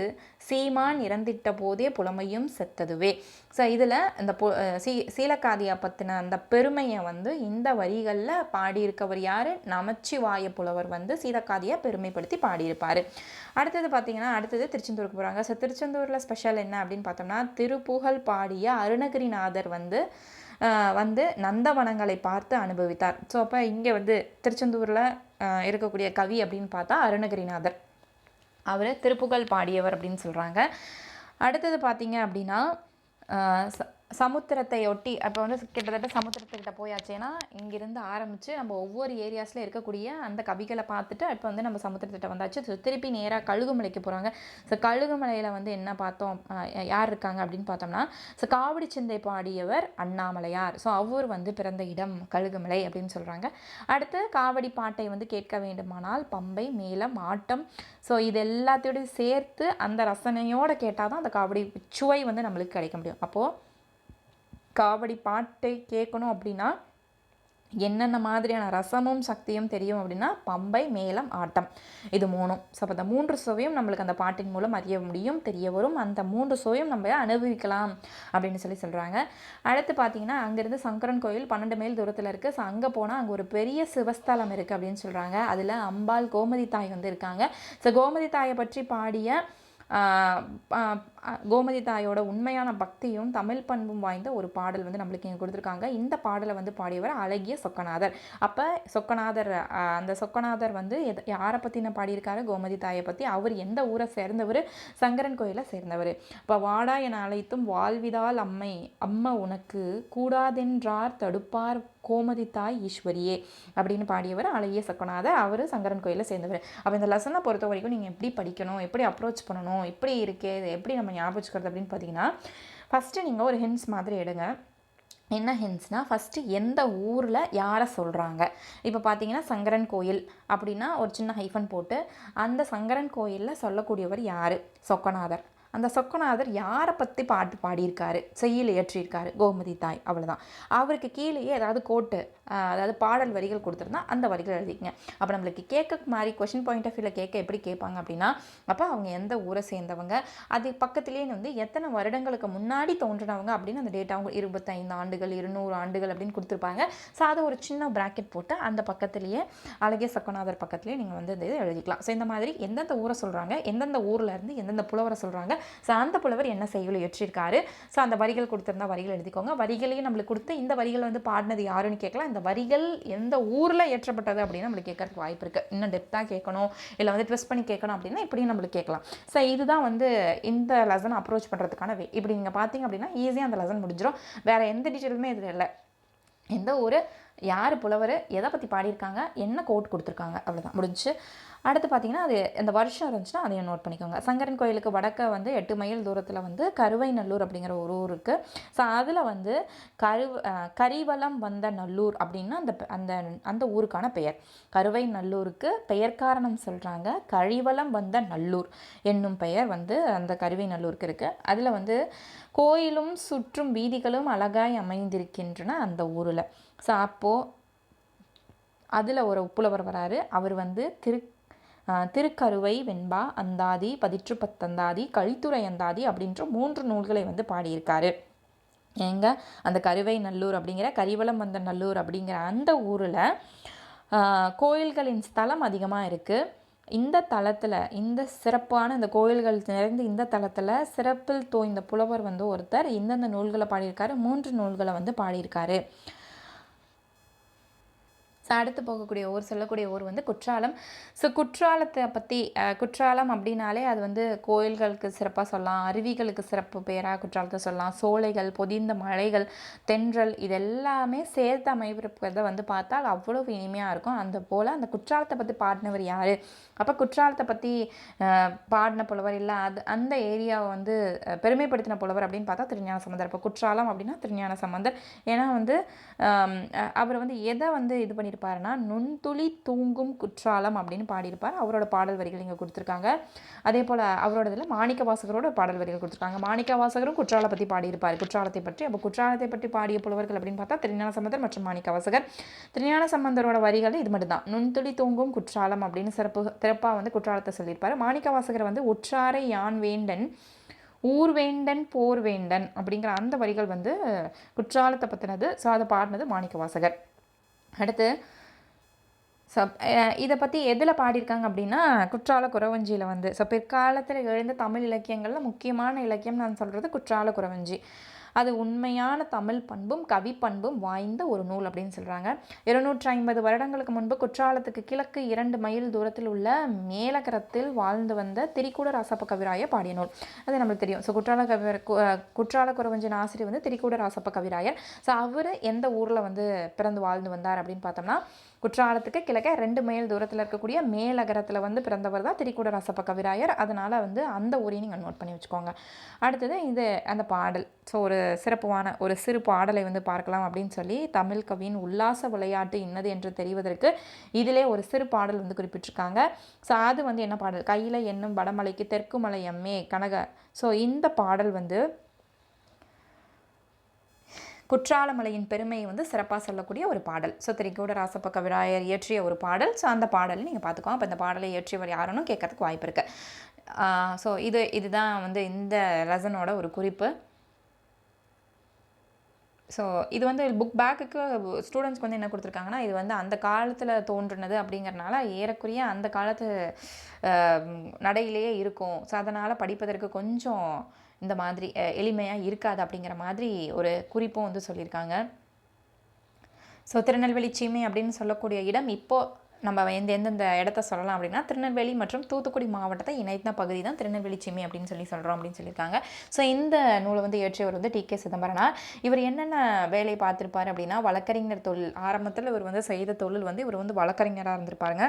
சீமான் இறந்திட்ட போதே புலமையும் செத்ததுவே. ஸோ இதில் இந்த சீலக்காதியை பற்றின அந்த பெருமையை வந்து இந்த வரிகளில் பாடியிருக்கவர் யார், நமச்சிவாய புலவர் வந்து சீலக்காதியை பெருமைப்படுத்தி பாடியிருப்பார். அடுத்தது பார்த்திங்கன்னா திருச்செந்தூருக்கு போகிறாங்க. ஸோ திருச்செந்தூரில் ஸ்பெஷல் என்ன அப்படின்னு பார்த்தோம்னா திருப்புகழ் பாடிய அருணகிரிநாதர் வந்து நந்தவனங்களை பார்த்து அனுபவித்தார். ஸோ அப்போ இங்கே வந்து திருச்செந்தூரில் இருக்கக்கூடிய கவி அப்படின்னு பார்த்தா அருணகிரிநாதர், அவர் திருப்புகழ் பாடியவர் அப்படின்னு சொல்கிறாங்க. அடுத்தது பார்த்திங்க அப்படின்னா சமுத்திரத்தை ஒட்டி அப்போ வந்து கிட்டத்தட்ட சமுத்திரத்துக்கிட்ட போயாச்சு. ஏன்னா இங்கிருந்து ஆரம்பித்து நம்ம ஒவ்வொரு ஏரியாஸில் இருக்கக்கூடிய அந்த கவிகளை பார்த்துட்டு இப்போ வந்து நம்ம சமுத்திரத்திட்ட வந்தாச்சு. ஸோ திருப்பி நேராக கழுகுமலைக்கு போகிறாங்க. ஸோ கழுகுமலையில் வந்து என்ன பார்த்தோம், யார் இருக்காங்க அப்படின்னு பார்த்தோம்னா ஸோ காவடி சிந்தை பாடியவர் அண்ணாமலையார். ஸோ அவர் வந்து பிறந்த இடம் கழுகுமலை அப்படின்னு சொல்கிறாங்க. அடுத்து காவடி பாட்டை வந்து கேட்க வேண்டுமானால் பம்பை மேளம் ஆட்டம், ஸோ இது எல்லாத்தையோடையும் சேர்த்து அந்த ரசனையோடு கேட்டால் தான் அந்த காவடி சுவை வந்து நம்மளுக்கு கிடைக்க முடியும். அப்போது காவடி பாட்டை கேட்கணும் அப்படின்னா என்னென்ன மாதிரியான ரசமும் சக்தியும் தெரியும் அப்படின்னா பம்பை மேளம் ஆட்டம், இது 3. ஸோ அப்போ அந்த 3 சுவையும் நம்மளுக்கு அந்த பாட்டின் மூலம் அறிய முடியும், தெரிய வரும். அந்த 3 சுவையும் நம்ம அனுபவிக்கலாம் அப்படின்னு சொல்கிறாங்க. அடுத்து பார்த்தீங்கன்னா அங்கேருந்து சங்கரன் கோயில் 12 மைல் தூரத்தில் இருக்குது. ஸோ அங்கே போனால் அங்கே ஒரு பெரிய சிவஸ்தலம் இருக்குது அப்படின்னு சொல்கிறாங்க. அதில் அம்பாள் கோமதி தாய் வந்து இருக்காங்க. ஸோ கோமதி தாயை பற்றி பாடிய கோமதி தாயோட உண்மையான பக்தியும் தமிழ் பண்பும் வாய்ந்த ஒரு பாடல் வந்து நம்மளுக்கு இங்கே கொடுத்துருக்காங்க. இந்த பாடலை வந்து பாடியவர் அழகிய சொக்கநாதர். அப்போ அந்த சொக்கநாதர் வந்து யாரை பற்றின பாடியிருக்காரு, கோமதி தாயை பற்றி. அவர் எந்த ஊரை சேர்ந்தவர், சங்கரன் கோயிலை சேர்ந்தவர். இப்போ வாடா என அழைத்தும் வாழ்விதால் அம்மா உனக்கு கூடாதென்றார் தடுப்பார் கோமதி தாய் ஈஸ்வரியே அப்படின்னு பாடியவர் அழகிய சொக்கநாதர். அவர் சங்கரன் கோயிலை சேர்ந்தவர். அப்போ இந்த லெசனை பொறுத்த வரைக்கும் நீங்கள் எப்படி படிக்கணும், எப்படி அப்ரோச் பண்ணணும், எப்படி இருக்கே, எப்படி நம்ம ஞாபகம் வச்சுக்கிறது அப்படின்னு பார்த்தீங்கன்னா ஃபஸ்ட்டு நீங்கள் ஒரு ஹிண்ட்ஸ் மாதிரி எடுங்க. என்ன ஹிண்ட்ஸ்னால் ஃபஸ்ட்டு எந்த ஊரில் யாரை சொல்கிறாங்க. இப்போ பார்த்தீங்கன்னா சங்கரன் கோயில் அப்படின்னா ஒரு சின்ன ஹைஃபன் போட்டு அந்த சங்கரன் கோயிலில் சொல்லக்கூடியவர் யார், சொக்கநாதர். அந்த சொக்கநாதர் யாரை பற்றி பாட்டு பாடியிருக்காரு, செய்யுள் இயற்றியிருக்காரு, கோமதி தாய், அவ்வளோதான். அவருக்கு கீழேயே ஏதாவது கோட்டு அதாவது பாடல் வரிகள் கொடுத்துருந்தா அந்த வரிகள் எழுதிக்கங்க. அப்போ நம்மளுக்கு கேட்க மாதிரி கொஷின் பாயிண்ட் ஆஃப் வியூவில் கேட்க எப்படி கேட்பாங்க அப்படின்னா அப்போ அவங்க எந்த ஊரை சேர்ந்தவங்க, அது பக்கத்துலேயே வந்து எத்தனை வருடங்களுக்கு முன்னாடி தோன்றினவங்க அப்படின்னு அந்த டேட்டா அவங்க 25 ஆண்டுகள் 200 ஆண்டுகள் அப்படின்னு கொடுத்துருப்பாங்க. ஸோ அதை ஒரு சின்ன ப்ராக்கெட் போட்டு அந்த பக்கத்துலேயே அழகிய சொக்கநாதர் பக்கத்துலேயே நீங்கள் வந்து இந்த இதை எழுதிக்கலாம். ஸோ இந்த மாதிரி எந்தெந்த ஊரை சொல்கிறாங்க, எந்தெந்த ஊரில் இருந்து எந்தெந்த புலவரை சொல்கிறாங்க, ஸோ அந்த புலவர் என்ன செய்யுள் இயற்றியிருக்காரு, ஸோ அந்த வரிகள் கொடுத்துருந்தா வரிகள் எழுதிக்கோங்க. வரிகளையும் நம்மளுக்கு கொடுத்து இந்த வரிகள் வந்து பாடினது யாருன்னு கேட்கலாம். இந்த வரிகள் எந்த ஊரில் ஏற்றப்பட்டது அப்படின்னு நம்மளுக்கு கேட்கறதுக்கு வாய்ப்பு இருக்குது. இன்னும் டெப்த்தாக கேட்கணும் இல்லை வந்து ட்விஸ்ட் பண்ணி கேட்கணும் அப்படின்னா இப்படியும் நம்மளுக்கு கேட்கலாம். ஸோ இதுதான் வந்து இந்த லெசன் அப்ரோச் பண்ணுறதுக்கான வே. இப்படி நீங்கள் பார்த்தீங்க அப்படின்னா ஈஸியாக அந்த லெசன் முடிஞ்சிடும். வேறு எந்த டீட்டெயிலுமே இதில் இல்லை. எந்த ஊர், யார் புலவர், எதை பற்றி பாடியிருக்காங்க, என்ன கோட் கொடுத்துருக்காங்க, அவ்வளோதான் முடிஞ்சு. அடுத்து பார்த்தீங்கன்னா அது அந்த வருஷம் இருந்துச்சுன்னா அதையும் நோட் பண்ணிக்கோங்க. சங்கரன் கோயிலுக்கு வடக்க வந்து 8 மைல் தூரத்தில் வந்து கருவை நல்லூர் அப்படிங்கிற ஒரு ஊர் இருக்குது. ஸோ அதில் வந்து கரிவலம் வந்த நல்லூர் அப்படின்னா அந்த ஊருக்கான பெயர். கருவை நல்லூருக்கு பெயர் காரணம் சொல்கிறாங்க. கரிவலம் வந்த நல்லூர் என்னும் பெயர் வந்து அந்த கருவை நல்லூருக்கு இருக்குது. அதில் வந்து கோயிலும் சுற்றும் வீதிகளும் அழகாய் அமைந்திருக்கின்றன அந்த ஊரில். ஸோ அப்போது அதில் ஒரு புலவர் வராரு. அவர் வந்து திருக்கருவை வெண்பா அந்தாதி, பதிற்று பத்தந்தாதி, கழித்துறை அந்தாதி அப்படின்ற 3 நூல்களை வந்து பாடியிருக்காரு. எங்க அந்த கருவை நல்லூர் அப்படிங்கிற கரிவலம் வந்த நல்லூர் அப்படிங்கிற அந்த ஊரில் கோயில்களின் ஸ்தலம் அதிகமாக இருக்குது. இந்த தலத்தில் இந்த சிறப்பான இந்த கோயில்கள் நிறைந்து இந்த தலத்தில் சிறப்பில் தோய்ந்த புலவர் வந்து ஒருத்தர் இந்தந்த நூல்களை பாடியிருக்காரு. 3 நூல்களை வந்து பாடியிருக்காரு. ஸோ அடுத்து போகக்கூடிய ஊர் சொல்லக்கூடிய ஊர் வந்து குற்றாலம். ஸோ குற்றாலத்தை பற்றி குற்றாலம் அப்படின்னாலே அது வந்து கோயில்களுக்கு சிறப்பாக சொல்லலாம், அருவிகளுக்கு சிறப்பு பேராக குற்றாலத்தை சொல்லலாம். சோலைகள், பொதிந்த மலைகள், தென்றல் இதெல்லாமே சேர்த்து அமைப்பிருப்பதை வந்து பார்த்தால் அவ்வளவு இனிமையாக இருக்கும். அந்த போல் அந்த குற்றாலத்தை பற்றி பாடினவர் யார்? அப்போ குற்றாலத்தை பற்றி பாடின புலவர் இல்லை அந்த ஏரியாவை வந்து பெருமைப்படுத்தின புலவர் அப்படின்னு பார்த்தா திருஞான சம்பந்தர். இப்போ குற்றாலம் அப்படின்னா திருஞான சம்பந்தர். ஏன்னா வந்து அவர் வந்து எதை வந்து இது பண்ணியிருப்பாருன்னா நுண்துளி தூங்கும் குற்றாலம் அப்படின்னு பாடியிருப்பார். அவரோட பாடல் வரிகள் இங்கே கொடுத்துருக்காங்க. அதே போல் அவரோட இதில் மாணிக்க வாசகரோட பாடல் வரிகள் கொடுத்துருக்காங்க. மாணிக்க வாசகரும் குற்றாலம் பற்றி பாடியிருப்பார், குற்றாலத்தை பற்றி. அப்போ குற்றாலத்தை பற்றி பாடிய புலவர்கள் அப்படின்னு பார்த்தா திருஞான சம்பந்தர் மற்றும் மாணிக்க வாசகர். திருஞான சம்பந்தரோட வரிகள் இது மட்டும் தான், நுண்துளி தூங்கும் குற்றாலம் அப்படின்னு சிறப்பாக வந்து குற்றாலத்தை சொல்லியிருப்பார். மாணிக்க வாசகர் வந்து உற்றாரை யான் வேண்டன் ஊர்வேண்டன் போர் வேண்டன் அப்படிங்கிற அந்த வரிகள் வந்து குற்றாலத்தை பற்றினது. ஸோ அதை பாடினது மாணிக்க வாசகர். அடுத்து இதை பற்றி எதில் பாடியிருக்காங்க அப்படின்னா குற்றால குறவஞ்சியில் வந்து. ஸோ பிற்காலத்தில் எழுந்த தமிழ் இலக்கியங்களில் முக்கியமான இலக்கியம் நான் சொல்கிறது குற்றால குறவஞ்சி. அது உண்மையான தமிழ் பண்பும் கவி பண்பும் வாய்ந்த ஒரு நூல் அப்படின்னு சொல்கிறாங்க. 250 வருடங்களுக்கு முன்பு குற்றாலத்துக்கு கிழக்கு 2 மைல் தூரத்தில் உள்ள மேலகரத்தில் வாழ்ந்து வந்த திரிகூட ராசப்ப கவிராயர் பாடிய நூல். அது நம்மளுக்கு தெரியும். ஸோ குற்றால குறவஞ்சின் ஆசிரியர் வந்து திரிகூட ராசப்ப கவிராயர். ஸோ அவர் எந்த ஊரில் வந்து பிறந்து வாழ்ந்து வந்தார் அப்படின்னு பார்த்தோம்னா குற்றாலத்துக்கு கிழக்க 2 மைல் தூரத்தில் இருக்கக்கூடிய மேலகரத்தில் வந்து பிறந்தவர் தான் திரிகூட ராசப்ப கவிராயர். அதனால் வந்து அந்த ஊரையும் நீங்கள் நோட் பண்ணி வச்சுக்கோங்க. அடுத்தது இது அந்த பாடல். ஸோ ஒரு சிறப்பான ஒரு சிறு பாடலை வந்து பார்க்கலாம் அப்படின்னு சொல்லி தமிழ் கவியின் உல்லாச விளையாட்டு இன்னது என்று தெரிவதற்கு இதிலே ஒரு சிறு பாடல் வந்து குறிப்பிட்டிருக்காங்க. ஸோ அது வந்து என்ன பாடல்? கையில் என்னும் வடமலைக்கு தெற்கு மலை எம்மே கனக. ஸோ இந்த பாடல் வந்து குற்றாலமலையின் பெருமையை வந்து சிறப்பாக சொல்லக்கூடிய ஒரு பாடல். ஸோ திரிகூட ராசப்ப கவிராயர் இயற்றிய ஒரு பாடல். ஸோ அந்த பாடலை நீங்கள் பார்த்துக்கோங்க. அப்போ இந்த பாடலை இயற்றியவர் யாருன்னு கேட்கறதுக்கு வாய்ப்பு இருக்குது. ஸோ இதுதான் வந்து இந்த லெசனோட ஒரு குறிப்பு. ஸோ இது வந்து புக் பேக்குக்கு ஸ்டூடெண்ட்ஸ்க்கு வந்து என்ன கொடுத்துருக்காங்கன்னா இது வந்து அந்த காலத்தில் தோன்றுனது அப்படிங்கிறனால ஏறக்குறைய அந்த காலத்து நடையிலேயே இருக்கும். ஸோ அதனால் படிப்பதற்கு கொஞ்சம் இந்த மாதிரி எளிமையாக இருக்காது அப்படிங்கிற மாதிரி ஒரு குறிப்பும் வந்து சொல்லியிருக்காங்க. ஸோ திருநெல்வேலி சீமை அப்படின்னு சொல்லக்கூடிய இடம் இப்போது நம்ம எந்தெந்த இடத்த சொல்லலாம் அப்படின்னா திருநெல்வேலி மற்றும் தூத்துக்குடி மாவட்டத்தை இணைத்த பகுதி தான் திருநெல்வேலி சீமை அப்படின்னு சொல்கிறோம் அப்படின்னு சொல்லியிருக்காங்க. ஸோ இந்த நூலை வந்து இயற்றியவர் வந்து டி.கே. சிதம்பரனார். இவர் என்னென்ன வேலை பார்த்துருப்பார் அப்படின்னா வழக்கறிஞர் தொழில். ஆரம்பத்தில் இவர் வந்து செய்த தொழில் வந்து இவர் வந்து வழக்கறிஞராக இருந்திருப்பாருங்க.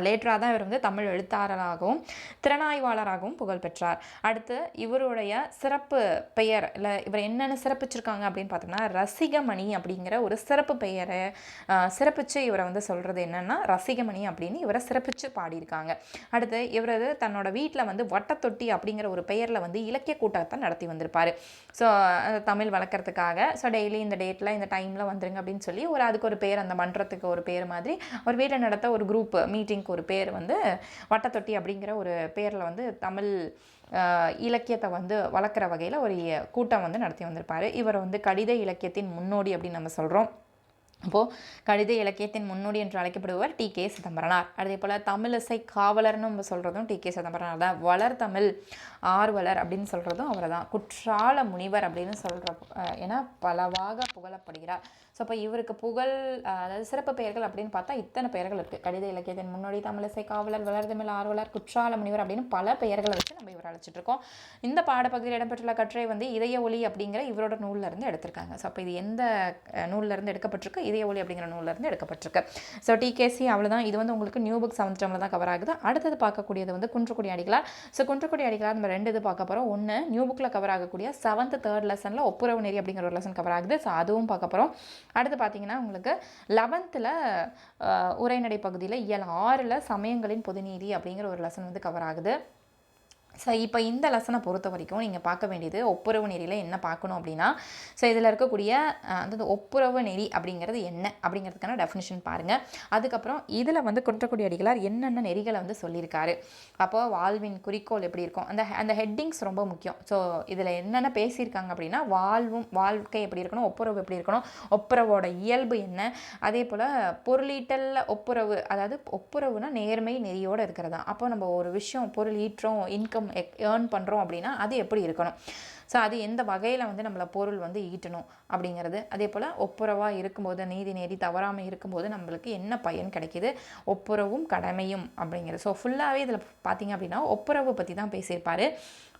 லேட்டராக தான் இவர் வந்து தமிழ் எழுத்தாளராகவும் திறனாய்வாளராகவும் புகழ் பெற்றார். அடுத்து இவருடைய சிறப்பு பெயர் இல்லை இவர் என்னென்ன சிறப்பிச்சிருக்காங்க அப்படின்னு பார்த்தோம்னா ரசிகமணி அப்படிங்கிற ஒரு சிறப்பு பெயரை சிறப்பித்து இவரை வந்து சொல்கிறது என்னென்னா ரசிகமணி அப்படின்னு இவரை சிறப்பித்து பாடியிருக்காங்க. அடுத்து இவரது தன்னோட வீட்டில் வந்து வட்டத்தொட்டி அப்படிங்கிற ஒரு பெயரில் வந்து இலக்கிய கூட்டத்தை நடத்தி வந்திருப்பார். ஸோ தமிழ் வளர்க்குறதுக்காக. ஸோ டெய்லி இந்த டேட்டில் இந்த டைமில் வந்துருங்க அப்படின்னு சொல்லி அதுக்கு ஒரு பேர், அந்த மன்றத்துக்கு ஒரு பேர் மாதிரி அவர் வீட்டில் நடத்த ஒரு குரூப் மீட்டிங்க்கு ஒரு பேர் வந்து வட்டத்தொட்டி அப்படிங்கிற ஒரு பேரில் வந்து தமிழ் இலக்கியத்தை வந்து வளர்க்குற வகையில் ஒரு கூட்டம் வந்து நடத்தி வந்திருப்பார். இவர் வந்து கடித இலக்கியத்தின் முன்னோடி அப்படின்னு நம்ம சொல்கிறோம். அப்போது கடித இலக்கியத்தின் முன்னோடி என்று அழைக்கப்படுபவர் டி.கே. சிதம்பரனார். அதே போல் தமிழிசை காவலர்னு நம்ம சொல்கிறதும் டி.கே. சிதம்பரனார் தான். வளர் தமிழ் ஆர்வலர் அப்படின்னு சொல்கிறதும் அவர் தான். குற்றால முனிவர் அப்படின்னு சொல்கிற ஏன்னா பலவாக புகழப்படுகிறார். ஸோ அப்போ இவருக்கு புகழ் அதாவது சிறப்பு பெயர்கள் அப்படின்னு பார்த்தா இத்தனை பெயர்கள் இருக்குது. கடித இலக்கியத்தின் முன்னோடி, தமிழிசை காவலர், வளர் தமிழ் ஆர்வலர், குற்றால முனிவர் அப்படின்னு பல பெயர்களை வச்சு நம்ம இவர் அழைச்சிட்ருக்கோம். இந்த பாடப்பகுதியில் இடம்பெற்றுள்ள கட்டுரை வந்து இதய ஒளி அப்படிங்கிற இவரோட நூல்லேருந்து எடுத்திருக்காங்க. ஸோ அப்போ இது எந்த நூல்லேருந்து எடுக்கப்பட்டிருக்கு? இதய ஒளி அப்படிங்கிற நூல்லேருந்து எடுக்கப்பட்டிருக்கு. ஸோ டிகேசி அவ்வளோதான். இது வந்து உங்களுக்கு நியூ புக் 7th டேர்மில் தான் கவர் ஆகுது. அடுத்தது பார்க்கக்கூடியது வந்து குன்றக்குடி அடிகளார். ஸோ குன்றக்குடி அடிகளார் நம்ம 2 இது பார்க்க போகிறோம். ஒன்று நியூ புக்கில் கவர் ஆகக்கூடிய 7th 3rd லெசனில் ஒப்புரவு நெறி அப்படிங்கிற ஒரு லெசன் கவர் ஆகுது. ஸோ அதுவும் பார்க்க போகிறோம். அடுத்து பார்த்தீங்கன்னா உங்களுக்கு 11th உரைநடை பகுதியில் இயல் 6 சமயங்களின் பொதுநீதி அப்படிங்கிற ஒரு லெசன் வந்து கவர் ஆகுது. ஸோ இப்போ இந்த லெசனை பொறுத்த வரைக்கும் நீங்கள் பார்க்க வேண்டியது ஒப்புரவு நெறியில் என்ன பார்க்கணும் அப்படின்னா, ஸோ இதில் இருக்கக்கூடிய அதாவது ஒப்புரவு நெறி அப்படிங்கிறது என்ன அப்படிங்கிறதுக்கான டெஃபினிஷன் பாருங்கள். அதுக்கப்புறம் இதில் வந்து குன்றக்குடி அடிகளார் என்னென்ன நெறிகளை வந்து சொல்லியிருக்காரு, அப்போது வாழ்வின் குறிக்கோள் எப்படி இருக்கும், அந்த அந்த ஹெட்டிங்ஸ் ரொம்ப முக்கியம். ஸோ இதில் என்னென்ன பேசியிருக்காங்க அப்படின்னா, வாழ்க்கை எப்படி இருக்கணும், ஒப்புரவு எப்படி இருக்கணும், ஒப்புரவோட இயல்பு என்ன, அதே போல் பொருளீட்டலில் ஒப்புரவு, அதாவது ஒப்புரவுனா நேர்மை நெறியோடு இருக்கிறதா. அப்போ நம்ம ஒரு விஷயம் பொருள் ஈட்டுறோம், இன்கம் ஏர்ன் பண்ணுறோம் அப்படின்னா அது எப்படி இருக்கணும், ஸோ அது எந்த வகையில் வந்து நம்மளை பொருள் வந்து ஈட்டணும் அப்படிங்கிறது. அதே போல் ஒப்புரவாக இருக்கும்போது, நீதி நெறி தவறாமல் இருக்கும்போது நம்மளுக்கு என்ன பயன் கிடைக்கிது, ஒப்புரவும் கடமையும் அப்படிங்கிறது. ஸோ ஃபுல்லாகவே இதில் பார்த்திங்க அப்படின்னா ஒப்புரவு பற்றி தான் பேசியிருப்பார்.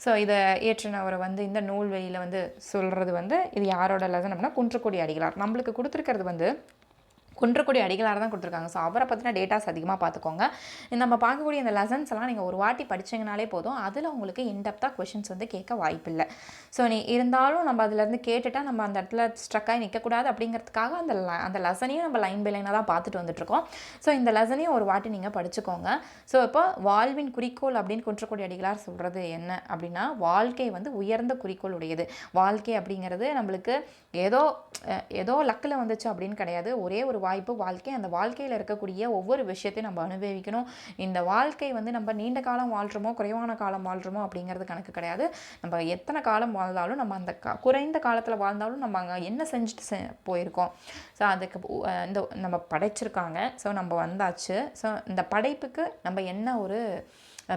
ஸோ இதை ஏற்றினவரை வந்து இந்த நூல்வெளியில் வந்து சொல்கிறது வந்து இது யாரோட லெசன் அப்படின்னா குன்றக்குடி அடிகளார். நம்மளுக்கு கொடுத்துருக்கிறது வந்து குன்றக்குடி அடிகளார் தான் கொடுத்துருக்காங்க. ஸோ அவரை பற்றின டேட்டாஸ் அதிகமாக பார்த்துக்கோங்க. நம்ம பார்க்கக்கூடிய இந்த லெசன்ஸ் எல்லாம் நீங்கள் ஒரு வாட்டி படிச்சிங்கனாலே போதும், அதில் உங்களுக்கு இன்டெப்த்தாக கொஷின்ஸ் வந்து கேட்க வாய்ப்பில்லை. ஸோ இருந்தாலும் நம்ம அதிலேருந்து கேட்டுட்டால் நம்ம அந்த இடத்துல ஸ்ட்ரக்காகி நிற்கக்கூடாது அப்படிங்கிறதுக்காக அந்த லெசனையும் நம்ம லைன் பை லைனாக தான் பார்த்துட்டு வந்துட்டுருக்கோம். ஸோ இந்த லெசனையும் ஒரு வாட்டி நீங்கள் படிச்சுக்கோங்க. ஸோ இப்போ வாழ்வின் குறிக்கோள் அப்படின்னு குன்றக்குடி அடிகளார் சொல்கிறது என்ன அப்படின்னா, வாழ்க்கை வந்து உயர்ந்த குறிக்கோள் உடையது. வாழ்க்கை அப்படிங்கிறது நம்மளுக்கு ஏதோ லக்கில் வந்துச்சு அப்படின்னு கிடையாது. ஒரே ஒரு வாய்ப்பு வாழ்க்கை. அந்த வாழ்க்கையில் இருக்கக்கூடிய ஒவ்வொரு விஷயத்தையும் நம்ம அனுபவிக்கணும். இந்த வாழ்க்கை வந்து நம்ம நீண்ட காலம் வாழ்கிறோமோ குறைவான காலம் வாழ்கிறோமோ அப்படிங்கிறது கணக்கு கிடையாது. நம்ம எத்தனை காலம் வாழ்ந்தாலும் நம்ம அந்த குறைந்த காலத்தில் வாழ்ந்தாலும் நம்ம அங்கே என்ன செஞ்சுட்டு போயிருக்கோம். ஸோ அதுக்கு இந்த நம்ம படைச்சிருக்காங்க. ஸோ நம்ம வந்தாச்சு. ஸோ இந்த படைப்புக்கு நம்ம என்ன ஒரு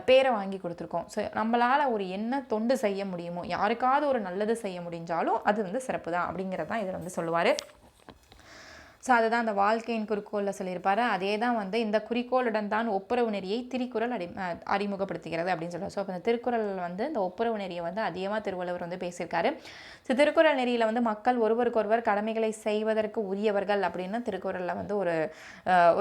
பேரை வாங்கி கொடுத்துருக்கோம். ஸோ நம்மளால் ஒரு என்ன தொண்டு செய்ய முடியுமோ, யாருக்காவது ஒரு நல்லது செய்ய முடிஞ்சாலும் அது வந்து சிறப்பு தான் அப்படிங்கிறது தான் இதில் வந்து சொல்லுவார். ஸோ அதுதான் அந்த வாழ்க்கையின் குறிக்கோளில் சொல்லியிருப்பார். அதே தான் வந்து இந்த குறிக்கோளுடன் தான் ஒப்புரவு நெறியை திருக்குறள் அறிமுகப்படுத்துகிறது அப்படின்னு சொல்லுவார். ஸோ அப்போ இந்த திருக்குறள் வந்து இந்த ஒப்புரவு நெறியை வந்து அதிகமாக திருவள்ளுவர் வந்து பேசியிருக்காரு. ஸோ திருக்குறள் நெறியில் வந்து மக்கள் ஒருவருக்கொருவர் கடமைகளை செய்வதற்கு உரியவர்கள் அப்படின்னு திருக்குறளில் வந்து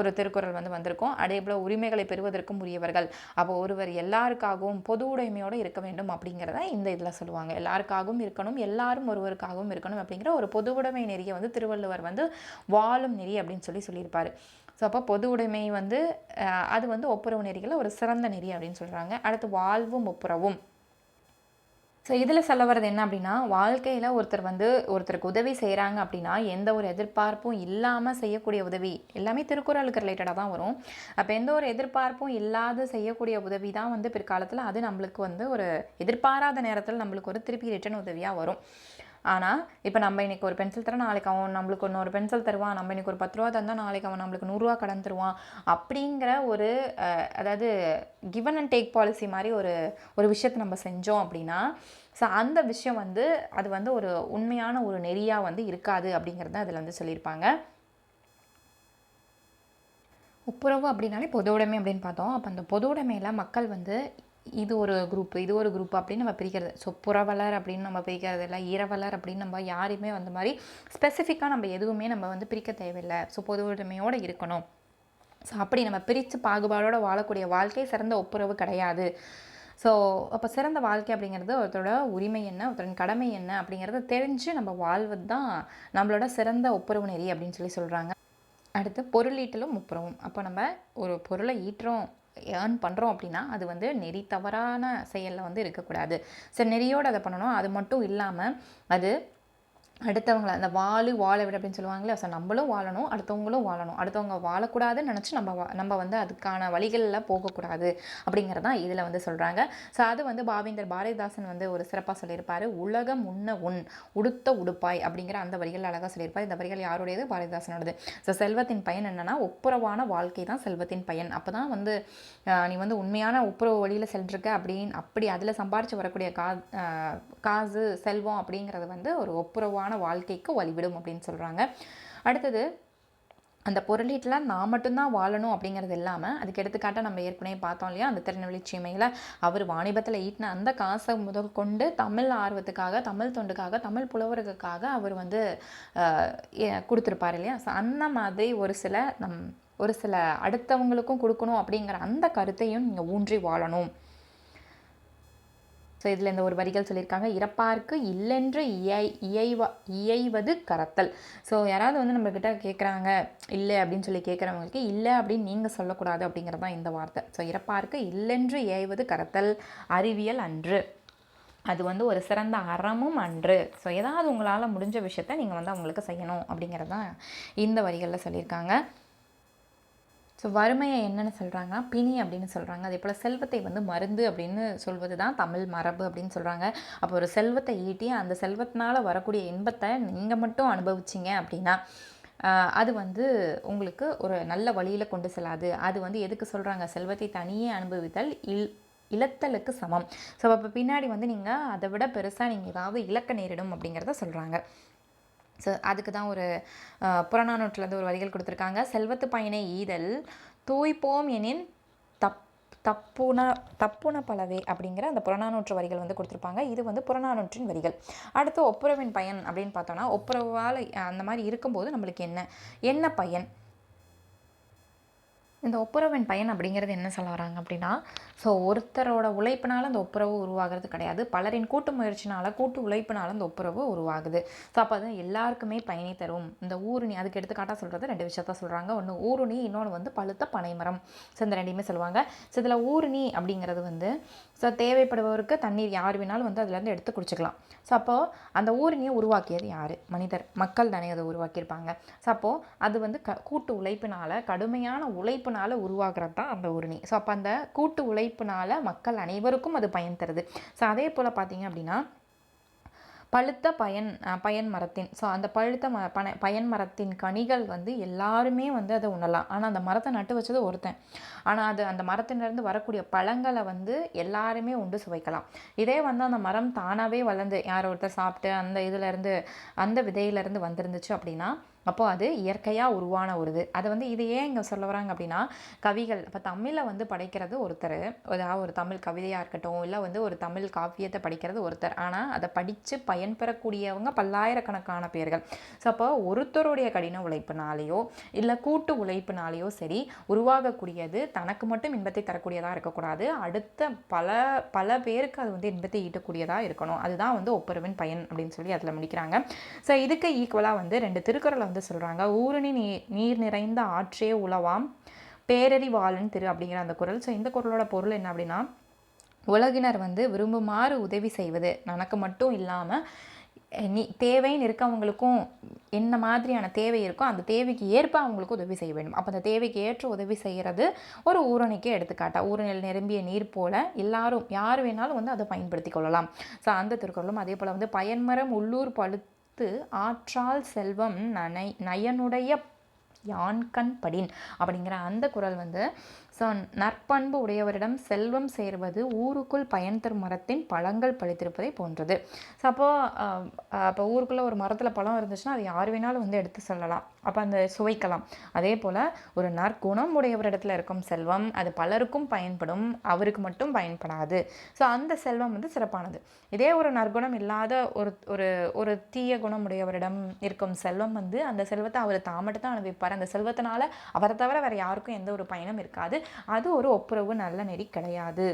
ஒரு திருக்குறள் வந்து வந்திருக்கும். அதே போல் உரிமைகளை பெறுவதற்கும் உரியவர்கள். அப்போ ஒருவர் எல்லாருக்காகவும் பொது உடைமையோடு இருக்க வேண்டும் அப்படிங்கிறத இந்த இதில் சொல்லுவாங்க. எல்லாருக்காகவும் இருக்கணும், எல்லாரும் ஒருவருக்காகவும் இருக்கணும் அப்படிங்கிற ஒரு பொது உடைமை நெறியை வந்து திருவள்ளுவர் வந்து வாழும் நெறி அப்படின்னு சொல்லியிருப்பார். ஸோ அப்போ பொது உடைமை வந்து அது வந்து ஒப்புரவு நெறிகளில் ஒரு சிறந்த நெறி அப்படின்னு சொல்கிறாங்க. அடுத்து வாழ்வும் ஒப்புரவும். ஸோ இதில் சொல்ல வர்றது என்ன அப்படின்னா, வாழ்க்கையில் ஒருத்தருக்கு உதவி செய்கிறாங்க அப்படின்னா எந்த ஒரு எதிர்பார்ப்பும் இல்லாமல் செய்யக்கூடிய உதவி எல்லாமே திருக்குறளுக்கு ரிலேட்டடாக தான் வரும். அப்போ எந்த ஒரு எதிர்பார்ப்பும் இல்லாத செய்யக்கூடிய உதவி தான் வந்து பிற்காலத்தில் அது நம்மளுக்கு வந்து ஒரு எதிர்பாராத நேரத்தில் நம்மளுக்கு ஒரு திருப்பி ரிட்டன் உதவியாக வரும். ஆனால் இப்போ நம்ம இன்றைக்கி ஒரு பென்சில் தரோம், நாளைக்கு அவன் நம்மளுக்கு இன்னொரு பென்சில் தருவான். நம்ம இன்றைக்கி ஒரு 10 ரூபா தந்தால் நாளைக்கு அவன் நம்மளுக்கு 100 ரூபா கடன் தருவான். அப்படிங்கிற ஒரு அதாவது கிவன் அண்ட் டேக் பாலிசி மாதிரி ஒரு விஷயத்தை நம்ம செஞ்சோம் அப்படின்னா, ஸோ அந்த விஷயம் வந்து அது வந்து ஒரு உண்மையான ஒரு நெறியாக வந்து இருக்காது அப்படிங்கிறது தான் அதில் வந்து சொல்லியிருப்பாங்க. ஒப்புரவு அப்படின்னாலே பொது உடைமை அப்படின்னு பார்த்தோம். அப்போ அந்த பொது உடைமையில் மக்கள் வந்து இது ஒரு குரூப் அப்படின்னு நம்ம பிரிக்கிறது. ஸோ புறவலர் அப்படின்னு நம்ம பிரிக்கிறது இல்லை, ஈரவலர் அப்படின்னு நம்ம யாரையுமே வந்து மாதிரி ஸ்பெசிஃபிக்காக நம்ம எதுவுமே நம்ம வந்து பிரிக்க தேவையில்லை. ஸோ பொது உடைமையோடு இருக்கணும். ஸோ அப்படி நம்ம பிரித்து பாகுபாடோடு வாழக்கூடிய வாழ்க்கை சிறந்த ஒப்புரவு கிடையாது. ஸோ அப்போ சிறந்த வாழ்க்கை அப்படிங்கிறது ஒருத்தரோட உரிமை என்ன, ஒருத்தரின் கடமை என்ன அப்படிங்கிறத தெரிஞ்சு நம்ம வாழ்வது தான் நம்மளோட சிறந்த ஒப்புரவு நெறி அப்படின்னு சொல்கிறாங்க. அடுத்து பொருளீட்டலும் ஒப்புரவும். அப்போ நம்ம ஒரு பொருளை ஈட்டுறோம், ஏர்ன் பண்ணுறோம் அப்படின்னா அது வந்து நெறி தவறான செயலில் வந்து இருக்கக்கூடாது. சரி, நெறியோடு அதை பண்ணணும். அது மட்டும் இல்லாமல் அது அடுத்தவங்களை அந்த வாழ விட அப்படின்னு சொல்லுவாங்களே, ஸோ நம்மளும் வாழணும், அடுத்தவங்களும் வாழணும். அடுத்தவங்க வாழக்கூடாதுன்னு நினச்சி நம்ம வந்து அதுக்கான வழிகளில் போகக்கூடாது அப்படிங்கிறது தான் இதில் வந்து சொல்கிறாங்க. ஸோ அது வந்து பாரதிதாசன் வந்து ஒரு சிறப்பாக சொல்லியிருப்பார். உலகம் உண்ண உடுத்த உடுப்பாய் அப்படிங்கிற அந்த வரிகள் அழகாக சொல்லியிருப்பார். இந்த வரிகள் யாருடையது? பாரதிதாசனோடது. ஸோ செல்வத்தின் பயன் என்னென்னா, ஒப்புரவான வாழ்க்கை தான் செல்வத்தின் பயன். அப்போ தான் வந்து நீ வந்து உண்மையான ஒப்புரவு வழியில் சென்றிருக்க அப்படி அதில் சம்பாரித்து வரக்கூடிய காசு செல்வம் அப்படிங்கிறது வந்து ஒரு ஒப்புரவான வாழ்க்கைக்கு வழிவிடும் அப்படின்னு சொல்கிறாங்க. அடுத்தது அந்த பொருளீட்டில் நான் மட்டும்தான் வாழணும் அப்படிங்கிறது இல்லாமல், அதுக்கு எடுத்துக்காட்டாக நம்ம ஏற்கனவே பார்த்தோம் இல்லையா, அந்த திருநெல்வேலி சீமையில் அவர் வாணிபத்தில் ஈட்டின அந்த காசை முதல் கொண்டு தமிழ் ஆர்வத்துக்காக, தமிழ் தொண்டுக்காக, தமிழ் புலவர்களுக்காக அவர் வந்து கொடுத்துருப்பார் இல்லையா. ஸோ அந்த மாதிரி ஒரு சில அடுத்தவங்களுக்கும் கொடுக்கணும் அப்படிங்கிற அந்த கருத்தையும் நீங்கள் ஊன்றி வாழணும். ஸோ இதில் இந்த ஒரு வரிகள் சொல்லியிருக்காங்க, இறப்பார்க்கு இல்லென்று இயைவது கரத்தல். ஸோ யாராவது வந்து நம்மக்கிட்ட கேட்குறாங்க இல்லை அப்படின்னு சொல்லி கேட்குறவங்களுக்கு இல்லை அப்படின்னு நீங்கள் சொல்லக்கூடாது அப்படிங்கிறது தான் இந்த வார்த்தை. ஸோ இறப்பார்க்கு இல்லென்று இயைவது கரத்தல் அறிவியல் அன்று, அது வந்து ஒரு சிறந்த அறமும் அன்று. ஸோ ஏதாவது உங்களால் முடிஞ்ச விஷயத்த நீங்கள் வந்து அவங்களுக்கு செய்யணும் அப்படிங்கிறது தான் இந்த வரிகளில் சொல்லியிருக்காங்க. ஸோ வறுமையை என்னென்னு சொல்கிறாங்கன்னா பிணி அப்படின்னு சொல்கிறாங்க. அதே போல் செல்வத்தை வந்து மருந்து அப்படின்னு சொல்வது தான் தமிழ் மரபு அப்படின்னு சொல்கிறாங்க. அப்போ ஒரு செல்வத்தை ஈட்டி அந்த செல்வத்தினால் வரக்கூடிய இன்பத்தை நீங்கள் மட்டும் அனுபவிச்சிங்க அப்படின்னா அது வந்து உங்களுக்கு ஒரு நல்ல வழியில் கொண்டு செல்லாது. அது வந்து எதுக்கு சொல்கிறாங்க, செல்வத்தை தனியே அனுபவித்தல் இழத்தலுக்கு சமம். ஸோ அப்போ பின்னாடி வந்து நீங்கள் அதை விட பெருசாக நீங்கள் ஏதாவது இழக்க நேரிடும் அப்படிங்கிறத சொல்கிறாங்க. ஸோ அதுக்கு தான் ஒரு புறநானூற்றிலேருந்து ஒரு வரிகள் கொடுத்துருக்காங்க. செல்வத்து பயனை ஈதல் தூய்ப்போம் எனின் தப்புன பலவே அப்படிங்கிற அந்த புறநானூற்று வரிகள் வந்து கொடுத்துருப்பாங்க. இது வந்து புறநானூற்றின் வரிகள். அடுத்து ஒப்புரவின் பயன் அப்படின்னு பார்த்தோன்னா, ஒப்புரவால் அந்த மாதிரி இருக்கும்போது நம்மளுக்கு என்ன பயன், இந்த ஒப்புரவின் பயன் அப்படிங்கிறது என்ன சொல்ல வராங்க அப்படின்னா, ஸோ ஒருத்தரோட உழைப்பினால் அந்த ஒப்புரவு உருவாகிறது கிடையாது, பலரின் கூட்டு முயற்சினால் கூட்டு உழைப்பினால் அந்த ஒப்புரவு உருவாகுது. ஸோ அப்போ அது எல்லாருக்குமே பயனை தரும். இந்த ஊருணி, அதுக்கு எடுத்துக்காட்டாக சொல்கிறது 2 விஷயத்த சொல்கிறாங்க. ஒன்று ஊருணி, இன்னொன்று வந்து பழுத்த பனைமரம். ஸோ இந்த 2யுமே சொல்லுவாங்க. ஸோ இதில் ஊருணி அப்படிங்கிறது வந்து ஸோ தேவைப்படுபவருக்கு தண்ணீர் யார் வேணாலும் வந்து அதுலேருந்து எடுத்து குடிச்சிக்கலாம். ஸோ அப்போது அந்த ஊருணியை உருவாக்கியது யார், மக்கள் தானே அதை உருவாக்கியிருப்பாங்க. ஸோ அப்போது அது வந்து கூட்டு உழைப்பினால், கடுமையான உழைப்பினால் உருவாகிறது தான் அந்த ஊருணி. ஸோ அப்போ அந்த கூட்டு உழைப்பினால் மக்கள் அனைவருக்கும் அது பயன் தருது. ஸோ அதே போல் பார்த்தீங்க அப்படின்னா பழுத்த பயன் மரத்தின், ஸோ அந்த பழுத்த பயன் மரத்தின் கனிகள் வந்து எல்லாருமே வந்து அதை உண்ணலாம். ஆனால் அந்த மரத்தை நட்டு வச்சது ஒருத்தன். ஆனால் அது அந்த மரத்திலிருந்து வரக்கூடிய பழங்களை வந்து எல்லாருமே உண்டு சுவைக்கலாம். இதே வந்து அந்த மரம் தானாகவே வளர்ந்து யார் ஒருத்தர் சாப்பிட்டு அந்த இதிலேருந்து அந்த விதையிலேருந்து வந்துருந்துச்சு அப்படின்னா அப்போது அது இயற்கையாக உருவான ஒரு இது. அதை வந்து இது ஏன் இங்கே சொல்ல வராங்க அப்படின்னா, கவிகள் இப்போ தமிழை வந்து படைக்கிறது ஒருத்தர், அதாவது ஒரு தமிழ் கவிதையாக இருக்கட்டும், இல்லை வந்து ஒரு தமிழ் காவியத்தை படிக்கிறது ஒருத்தர். ஆனால் அதை படித்து பயன்பெறக்கூடியவங்க பல்லாயிரக்கணக்கான பேர்கள். ஸோ அப்போ ஒருத்தருடைய கடின உழைப்பினாலேயோ இல்லை கூட்டு உழைப்பினாலேயோ சரி உருவாகக்கூடியது தனக்கு மட்டும் இன்பத்தை தரக்கூடியதாக இருக்கக்கூடாது, அடுத்த பல பேருக்கு அது வந்து இன்பத்தை ஈட்டக்கூடியதாக இருக்கணும். அதுதான் வந்து ஒப்புரவின் பயன் அப்படின்னு சொல்லி அதில் முடிக்கிறாங்க. ஸோ இதுக்கு ஈக்குவலாக வந்து 2 திருக்குறளை வந்து சொல்கிறாங்க. ஊருணி நீர் நிறைந்த ஆற்றே உளவாம் பேரறிவாளன் திரு அப்படிங்கிற அந்த குறள். ஸோ இந்த குறளோட பொருள் என்ன அப்படின்னா, உலகினர் வந்து விரும்புமாறு உதவி செய்வது, எனக்கு மட்டும் இல்லாமல் தேவைன்னு இருக்கவங்களுக்கும் என்ன மாதிரியான தேவை இருக்கோ அந்த தேவைக்கு ஏற்ப அவங்களுக்கு உதவி செய்ய வேண்டும். அப்போ அந்த தேவைக்கு ஏற்ற உதவி செய்கிறது ஒரு ஊருணிக்கு எடுத்துக்காட்டா. ஊருணில் நிரம்பிய நீர் போல எல்லாரும் யார் வேணாலும் வந்து அதை பயன்படுத்தி கொள்ளலாம். ஸோ அந்த திருக்குறளும் அதே போல் வந்து பயன்மரம் உள்ளூர் பழுத்து ஆற்றால் செல்வம் நயனுடைய யான்கண் படின் அப்படிங்கிற அந்த குறள் வந்து ஸோ நற்பண்பு உடையவரிடம் செல்வம் சேர்வது ஊருக்குள் பயன் தரும் மரத்தின் பழங்கள் பழித்திருப்பதை போன்றது. ஸோ அப்போ ஊருக்குள்ளே ஒரு மரத்தில் பழம் இருந்துச்சுன்னா அது யார் வேணாலும் வந்து எடுத்து சொல்லலாம், அப்போ அந்த சுவைக்கலாம். அதே போல் ஒரு நற்குணம் உடையவரிடத்தில் இருக்கும் செல்வம் அது பலருக்கும் பயன்படும், அவருக்கு மட்டும் பயன்படாது. ஸோ அந்த செல்வம் வந்து சிறப்பானது. இதே ஒரு நற்குணம் இல்லாத ஒரு தீய குணம் உடையவரிடம் இருக்கும் செல்வம் வந்து அந்த செல்வத்தை அவர் தாமட்டு தான் அனுபவிப்பார். அந்த செல்வத்தினால அவரை தவிர வேறு யாருக்கும் எந்த ஒரு பயனும் இருக்காது. அது ஒரு ஒப்புரவு நல்ல நெறி கிடையாது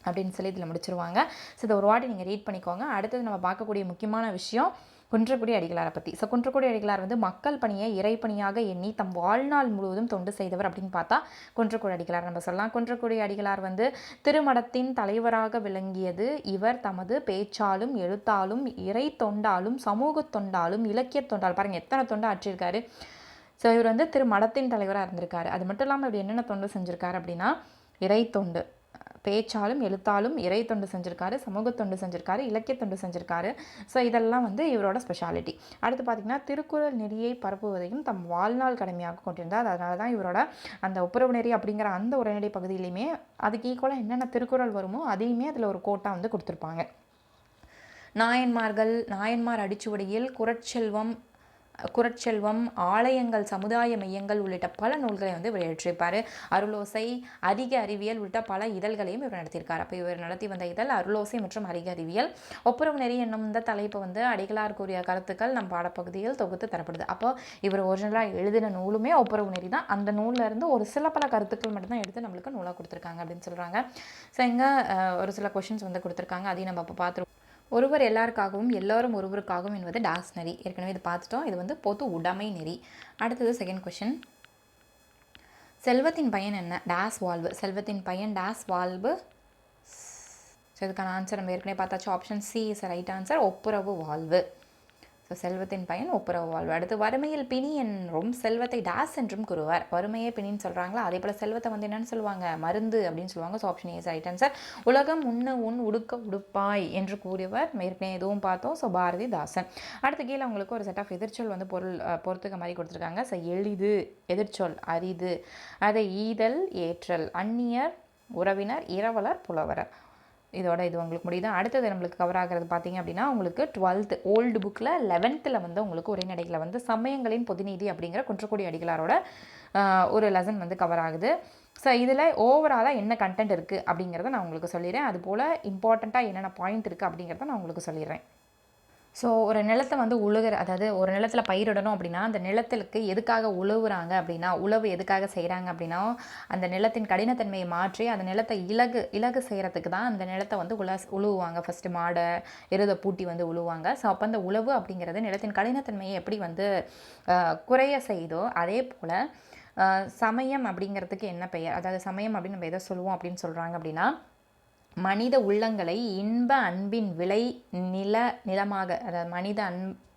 அப்படின்னு சொல்லி இதில் முடிச்சிருவாங்க. ஸோ இதை ஒரு வாட்டி நீங்கள் ரீட் பண்ணிக்கோங்க. அடுத்தது நம்ம பார்க்கக்கூடிய முக்கியமான விஷயம் குன்றக்குடி அடிகளாரை பற்றி. ஸோ குன்றக்குடி அடிகளார் வந்து மக்கள் பணியை இறைப்பணியாக எண்ணி தம் வாழ்நாள் முழுவதும் தொண்டு செய்தவர் அப்படின்னு பார்த்தா குன்றக்குடி அடிகளார் நம்ம சொல்லலாம். குன்றக்குடி அடிகளார் வந்து திருமடத்தின் தலைவராக விளங்கியது இவர் தமது பேச்சாலும் எழுத்தாலும் இறை தொண்டாலும் சமூக தொண்டாலும் இலக்கிய தொண்டாலும், பாருங்கள் எத்தனை தொண்டு ஆற்றியிருக்காரு. ஸோ இவர் வந்து திருமடத்தின் தலைவராக இருந்திருக்காரு. அது மட்டும் இல்லாமல் இப்படி என்னென்ன தொண்டு செஞ்சுருக்காரு அப்படின்னா, இறை தொண்டு, பேச்சாலும் எழுத்தாலும் இறை தொண்டு செஞ்சுருக்காரு, சமூக தொண்டு செஞ்சுருக்காரு, இலக்கிய தொண்டு செஞ்சுருக்காரு. ஸோ இதெல்லாம் வந்து இவரோட ஸ்பெஷாலிட்டி. அடுத்து பார்த்திங்கன்னா திருக்குறள் நெறியை பரப்புவதையும் தம் வாழ்நாள் கடமையாக கொண்டிருந்தார். அதனால தான் இவரோட அந்த ஒப்புரவு நெறி அப்படிங்கிற அந்த உரைநடை பகுதியிலையுமே அதுக்கு ஈக்குவலாக என்னென்ன திருக்குறள் வருமோ அதையுமே அதில் ஒரு கோட்டா வந்து கொடுத்துருப்பாங்க. நாயன்மார் அடிச்சுவடியில் குறட்செல்வம் குறட்செல்வம், ஆலயங்கள், சமுதாய மையங்கள் உள்ளிட்ட பல நூல்களை வந்து இவர் எழுற்றியிருப்பார். அருளோசை, அதிக அறிவியல் உள்ளிட்ட பல இதழ்களையும் இவர் நடத்தியிருக்கார். அப்போ இவர் நடத்தி வந்த இதழ் அருளோசை மற்றும் அதிக அறிவியல். ஒப்புரவு நெறி என்னும் இந்த தலைப்பு வந்து அடிகளார் கூறிய கருத்துக்கள் நம் பாடப்பகுதியில் தொகுத்து தரப்படுது. அப்போ இவர் ஒரிஜினலாக எழுதின நூலுமே ஒப்புரவு நெறி தான். அந்த நூலில் இருந்து ஒரு சில பல கருத்துக்கள் மட்டும்தான் எடுத்து நம்மளுக்கு நூலாக கொடுத்துருக்காங்க அப்படின்னு சொல்கிறாங்க. ஸோ இங்கே ஒரு சில கொஷின்ஸ் வந்து கொடுத்துருக்காங்க, அதையும் நம்ம இப்போ பார்த்துருவோம். ஒருவர் எல்லாருக்காகவும் எல்லோரும் ஒருவருக்காகவும் என்பது டாஸ் நெறி. ஏற்கனவே இது பார்த்துட்டோம். இது வந்து பொது உடைமை நெறி. அடுத்தது செகண்ட் கொஷின். செல்வத்தின் பயன் என்ன? டாஸ் வாழ்வு. செல்வத்தின் பயன் டாஸ் வாழ்வு. ஸோ இதுக்கான ஆன்சர் நம்ம ஏற்கனவே பார்த்தாச்சு. Option C is right answer, ஒப்புரவு வாழ்வு. ஸோ செல்வத்தின் பயன் ஒப்புரவு வாழ்வு. அடுத்து வறுமையில் பிணி என்றும் செல்வத்தை டாஸ் என்றும் கூறுவார். வறுமையே பிணின்னு சொல்கிறாங்களா, அதே போல் செல்வத்தை வந்து என்னென்னு சொல்லுவாங்க? மருந்து அப்படின்னு சொல்லுவாங்க. So option A is right answer. உலகம் உன் உடுக்க உடுப்பாய் என்று கூறியவர் ஏற்கனவே எதுவும் பார்த்தோம். ஸோ பாரதிதாசன். அடுத்து கீழே உங்களுக்கு ஒரு செட் ஆஃப் எதிர்ச்சொல் வந்து பொறுத்துக்க மாதிரி கொடுத்துருக்காங்க. ஸோ எளிது எதிர்ச்சொல் அரிது, அதை ஈதல் ஏற்றல், அந்நியர் உறவினர் இரவலர் புலவரர். இதோட இது உங்களுக்கு முடியுது. அடுத்தது நம்மளுக்கு கவர் ஆகிறது பார்த்தீங்க அப்படின்னா உங்களுக்கு 12th ஓல்டு புக்கில் 11th வந்து உங்களுக்கு உரைநடைகளை வந்து சமயங்களின் பொதுநீதி அப்படிங்கிற குன்றக்குடி அடிகளாரோட ஒரு லெசன் வந்து கவர் ஆகுது. ஸோ இதில் ஓவராலாக என்ன கண்டென்ட் இருக்குது அப்படிங்கிறத நான் உங்களுக்கு சொல்லிடுறேன். அதுபோல் இம்பார்ட்டண்ட்டாக என்னென்ன பாயிண்ட் இருக்குது அப்படிங்கிறத நான் உங்களுக்கு சொல்லிடுறேன். ஸோ ஒரு நிலத்தை வந்து அதாவது ஒரு நிலத்தில் பயிரிடணும் அப்படின்னா அந்த நிலத்திற்கு எதுக்காக உழுவுறாங்க அப்படின்னா, உழவு எதுக்காக செய்கிறாங்க அப்படின்னா அந்த நிலத்தின் கடினத்தன்மையை மாற்றி அந்த நிலத்தை இலகு செய்கிறதுக்கு தான் அந்த நிலத்தை வந்து உழுவுவாங்க. ஃபஸ்ட்டு மாடை எருதை பூட்டி வந்து உழுவாங்க. ஸோ அப்போ அந்த உழவு அப்படிங்கிறது நிலத்தின் கடினத்தன்மையை எப்படி வந்து குறைய செய்தோ அதே போல் சமயம் அப்படிங்கிறதுக்கு என்ன பெயர்? அதாவது சமயம் அப்படின்னு நம்ம எதை சொல்லுவோம் அப்படின்னு சொல்கிறாங்க அப்படின்னா, மனித உள்ளங்களை இன்ப அன்பின் விளை நிலமாக, அதாவது மனித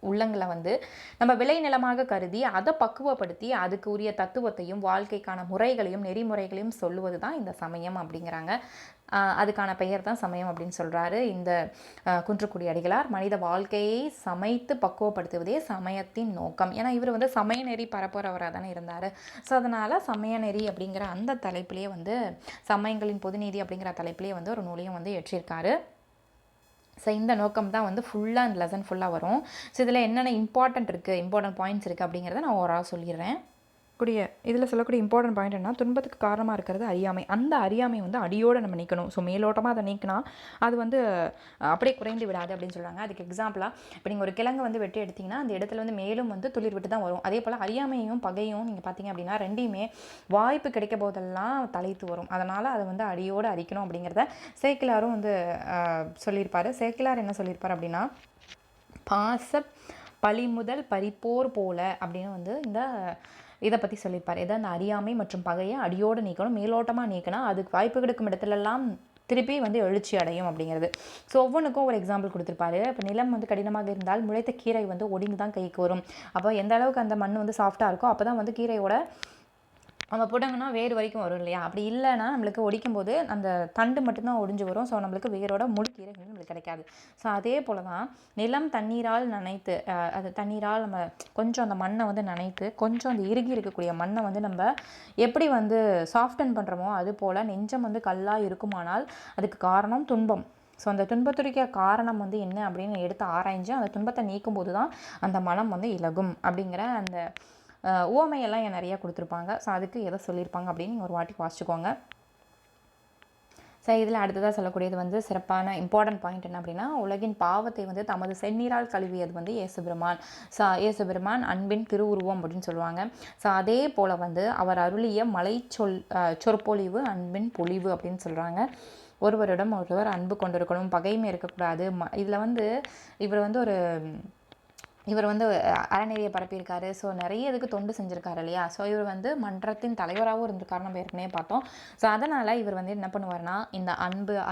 உள்ளங்களை வந்து நம்ம விளை நிலமாக கருதி அதை பக்குவப்படுத்தி அதுக்கு உரிய தத்துவத்தையும் வாழ்க்கைக்கான முறைகளையும் நெறிமுறைகளையும் சொல்லுவது தான் இந்த சமயம் அப்படிங்கிறாங்க. அதுக்கான பெயர் தான் சமயம் அப்படின்னு சொல்கிறாரு இந்த குன்றக்குடி அடிகளார். மனித வாழ்க்கையை சமைத்து பக்குவப்படுத்துவதே சமயத்தின் நோக்கம். ஏன்னா இவர் வந்து சமய நெறி பரப்புறவராக தானே இருந்தார். ஸோ அதனால் சமய நெறி அப்படிங்கிற அந்த தலைப்பிலேயே வந்து சமயங்களின் பொதுநீதி அப்படிங்கிற தலைப்பிலேயே வந்து ஒரு நூலையும் வந்து ஏற்றிருக்காரு. ஸோ இந்த நோக்கம் தான் வந்து ஃபுல்லாக இந்த லெசன் ஃபுல்லாக வரும். ஸோ இதில் என்னென்ன இம்பார்ட்டன்ட் பாயிண்ட்ஸ் இருக்குது அப்படிங்கிறத நான் ஓவராக சொல்லிடுறேன். இதில் சொல்லக்கூடிய இம்பார்ட்டன்ட் பாயிண்ட் என்ன, துன்பத்துக்கு காரணமாக இருக்கிறது அறியாமை. அந்த அறியாமை வந்து அடியோடு நம்ம நீக்கணும். ஸோ மேலோட்டமாக அதை நீக்கினா அது வந்து அப்படியே குறைந்து விடாது அப்படின்னு சொல்கிறாங்க. அதுக்கு எக்ஸாம்பிளாக இப்போ நீங்கள் ஒரு கிழங்கு வந்து வெட்டி எடுத்திங்கன்னா அந்த இடத்துல வந்து மேலும் வந்து துளிர் விட்டு தான் வரும். அதே போல் அறியாமையும் பகையும் நீங்கள் பார்த்தீங்க அப்படின்னா ரெண்டையுமே வாய்ப்பு கிடைக்க போதெல்லாம் தலைத்து வரும். அதனால் அதை வந்து அடியோடு அரிக்கணும் அப்படிங்கிறத சேக்கிலாரும் வந்து சொல்லியிருப்பார். சேக்கிலார் என்ன சொல்லியிருப்பார் அப்படின்னா, பாச பழிமுதல் பறிப்போர் போல அப்படின்னு வந்து இதை பற்றி சொல்லியிருப்பார். இதை அந்த அறியாமை மற்றும் பகையை அடியோடு நீக்கணும். மேலோட்டமாக நீக்கினா அதுக்கு வாய்ப்பு கிடைக்கும் இடத்துலலாம் திருப்பி வந்து எழுச்சி அடையும் அப்படிங்கிறது. ஸோ ஒவ்வொன்றுக்கும் ஒரு எக்ஸாம்பிள் கொடுத்துருப்பாரு. இப்போ நிலம் வந்து கடினமாக இருந்தால் முளைத்த கீரை வந்து ஒடிந்து தான் கைக்கு வரும். அப்போ எந்த அளவுக்கு அந்த மண் வந்து சாஃப்டாக இருக்கோ அப்போ தான் வந்து கீரையோட நம்ம போட்டாங்கன்னா வேறு வரைக்கும் வரும் இல்லையா? அப்படி இல்லைன்னா நம்மளுக்கு ஒடிக்கும் போது அந்த தண்டு மட்டும்தான் ஒடிஞ்சு வரும். ஸோ நம்மளுக்கு வேரோட முழு கீரைகள் நம்மளுக்கு கிடைக்காது. ஸோ அதே போல் தான் நிலம் தண்ணீரால் நனைத்து, அது தண்ணீரால் நம்ம கொஞ்சம் அந்த மண்ணை வந்து நனைத்து கொஞ்சம் அந்த இறுகி இருக்கக்கூடிய மண்ணை வந்து நம்ம எப்படி வந்து சாஃப்டன் பண்ணுறோமோ அது போல் நெஞ்சம் வந்து கல்லாக இருக்குமானால் அதுக்கு காரணம் துன்பம். ஸோ அந்த துன்பத்துடைய காரணம் வந்து என்ன அப்படின்னு எடுத்து ஆராய்ஞ்சு அந்த துன்பத்தை நீக்கும் போது தான் அந்த மனம் வந்து இலகும் அப்படிங்கிற அந்த உவமையெல்லாம் நிறையா கொடுத்துருப்பாங்க. ஸோ அதுக்கு எதை சொல்லியிருப்பாங்க அப்படின்னு நீங்கள் ஒரு வாட்டி வாசிச்சுக்கோங்க. ஸோ இதில் அடுத்ததாக சொல்லக்கூடியது வந்து சிறப்பான இம்பார்ட்டன்ட் பாயிண்ட் என்ன அப்படின்னா, உலகின் பாவத்தை வந்து தமது செந்நீரால் கழுவியது வந்து இயேசுபிரான். ஸோ இயேசுபிரான் அன்பின் திருவுருவம் அப்படின்னு சொல்லுவாங்க. ஸோ அதே போல் வந்து அவர் அருளிய சொற்பொழிவு அன்பின் பொழிவு அப்படின்னு சொல்கிறாங்க. ஒருவரிடம் ஒருவர் அன்பு கொண்டிருக்கணும், பகைமை இருக்கக்கூடாது. இதில் வந்து இவர் வந்து அறநெறியை பரப்பியிருக்காரு. ஸோ நிறைய இதுக்கு தொண்டு செஞ்சுருக்காரு இல்லையா? ஸோ இவர் வந்து மன்றத்தின் தலைவராகவும் இருந்திருக்காரு, நம்ம ஏற்கனவே பார்த்தோம். ஸோ அதனால் இவர் வந்து என்ன பண்ணுவார்னா, இந்த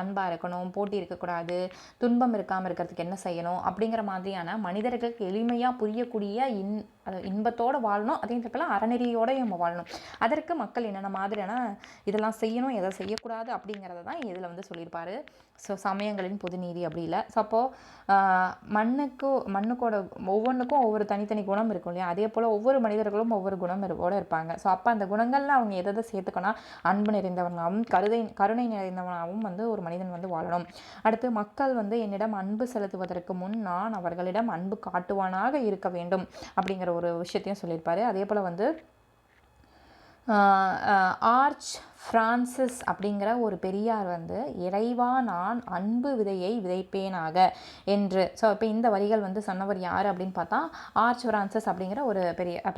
அன்பாக இருக்கணும், போட்டி இருக்கக்கூடாது, துன்பம் இருக்காமல் இருக்கிறதுக்கு என்ன செய்யணும் அப்படிங்கிற மாதிரியான மனிதர்களுக்கு எளிமையாக புரியக்கூடிய இன்பத்தோடு வாழணும். அதே நேரத்தில் அறநெறியோடு நம்ம வாழணும். அதற்கு மக்கள் என்னென்ன மாதிரியான இதெல்லாம் செய்யணும், எதை செய்யக்கூடாது அப்படிங்கிறத தான் இதில் வந்து சொல்லியிருப்பார். ஸோ சமயங்களின் பொது நீதி அப்படி இல்லை. ஸோ அப்போது மண்ணுக்கோட ஒவ்வொன்றுக்கும் ஒவ்வொரு தனித்தனி குணம் இருக்கும் இல்லையா, அதே போல் ஒவ்வொரு மனிதர்களும் ஒவ்வொரு குணமோடு இருப்பாங்க. ஸோ அப்போ அந்த குணங்களில் அவங்க எதை சேர்த்துக்கணும், அன்பு நிறைந்தவனாகவும் கருணை நிறைந்தவனாகவும் வந்து ஒரு மனிதன் வந்து வாழணும். அடுத்து மக்கள் வந்து என்னிடம் அன்பு செலுத்துவதற்கு முன் நான் அவர்களிடம் அன்பு காட்டுவானாக இருக்க வேண்டும் அப்படிங்கிற ஒரு விஷயத்தையும் சொல்லியிருப்பாரு. அதே போல் வந்து ஆர்ச் ஃப்ரான்சிஸ் அப்படிங்கிற ஒரு பெரியார் வந்து இறைவா நான் அன்பு விதையை விதைப்பேனாக என்று. ஸோ இப்போ இந்த வரிகள் வந்து சொன்னவர் யார் அப்படின்னு பார்த்தா ஆர்ச் ஃப்ரான்சிஸ் அப்படிங்கிற ஒரு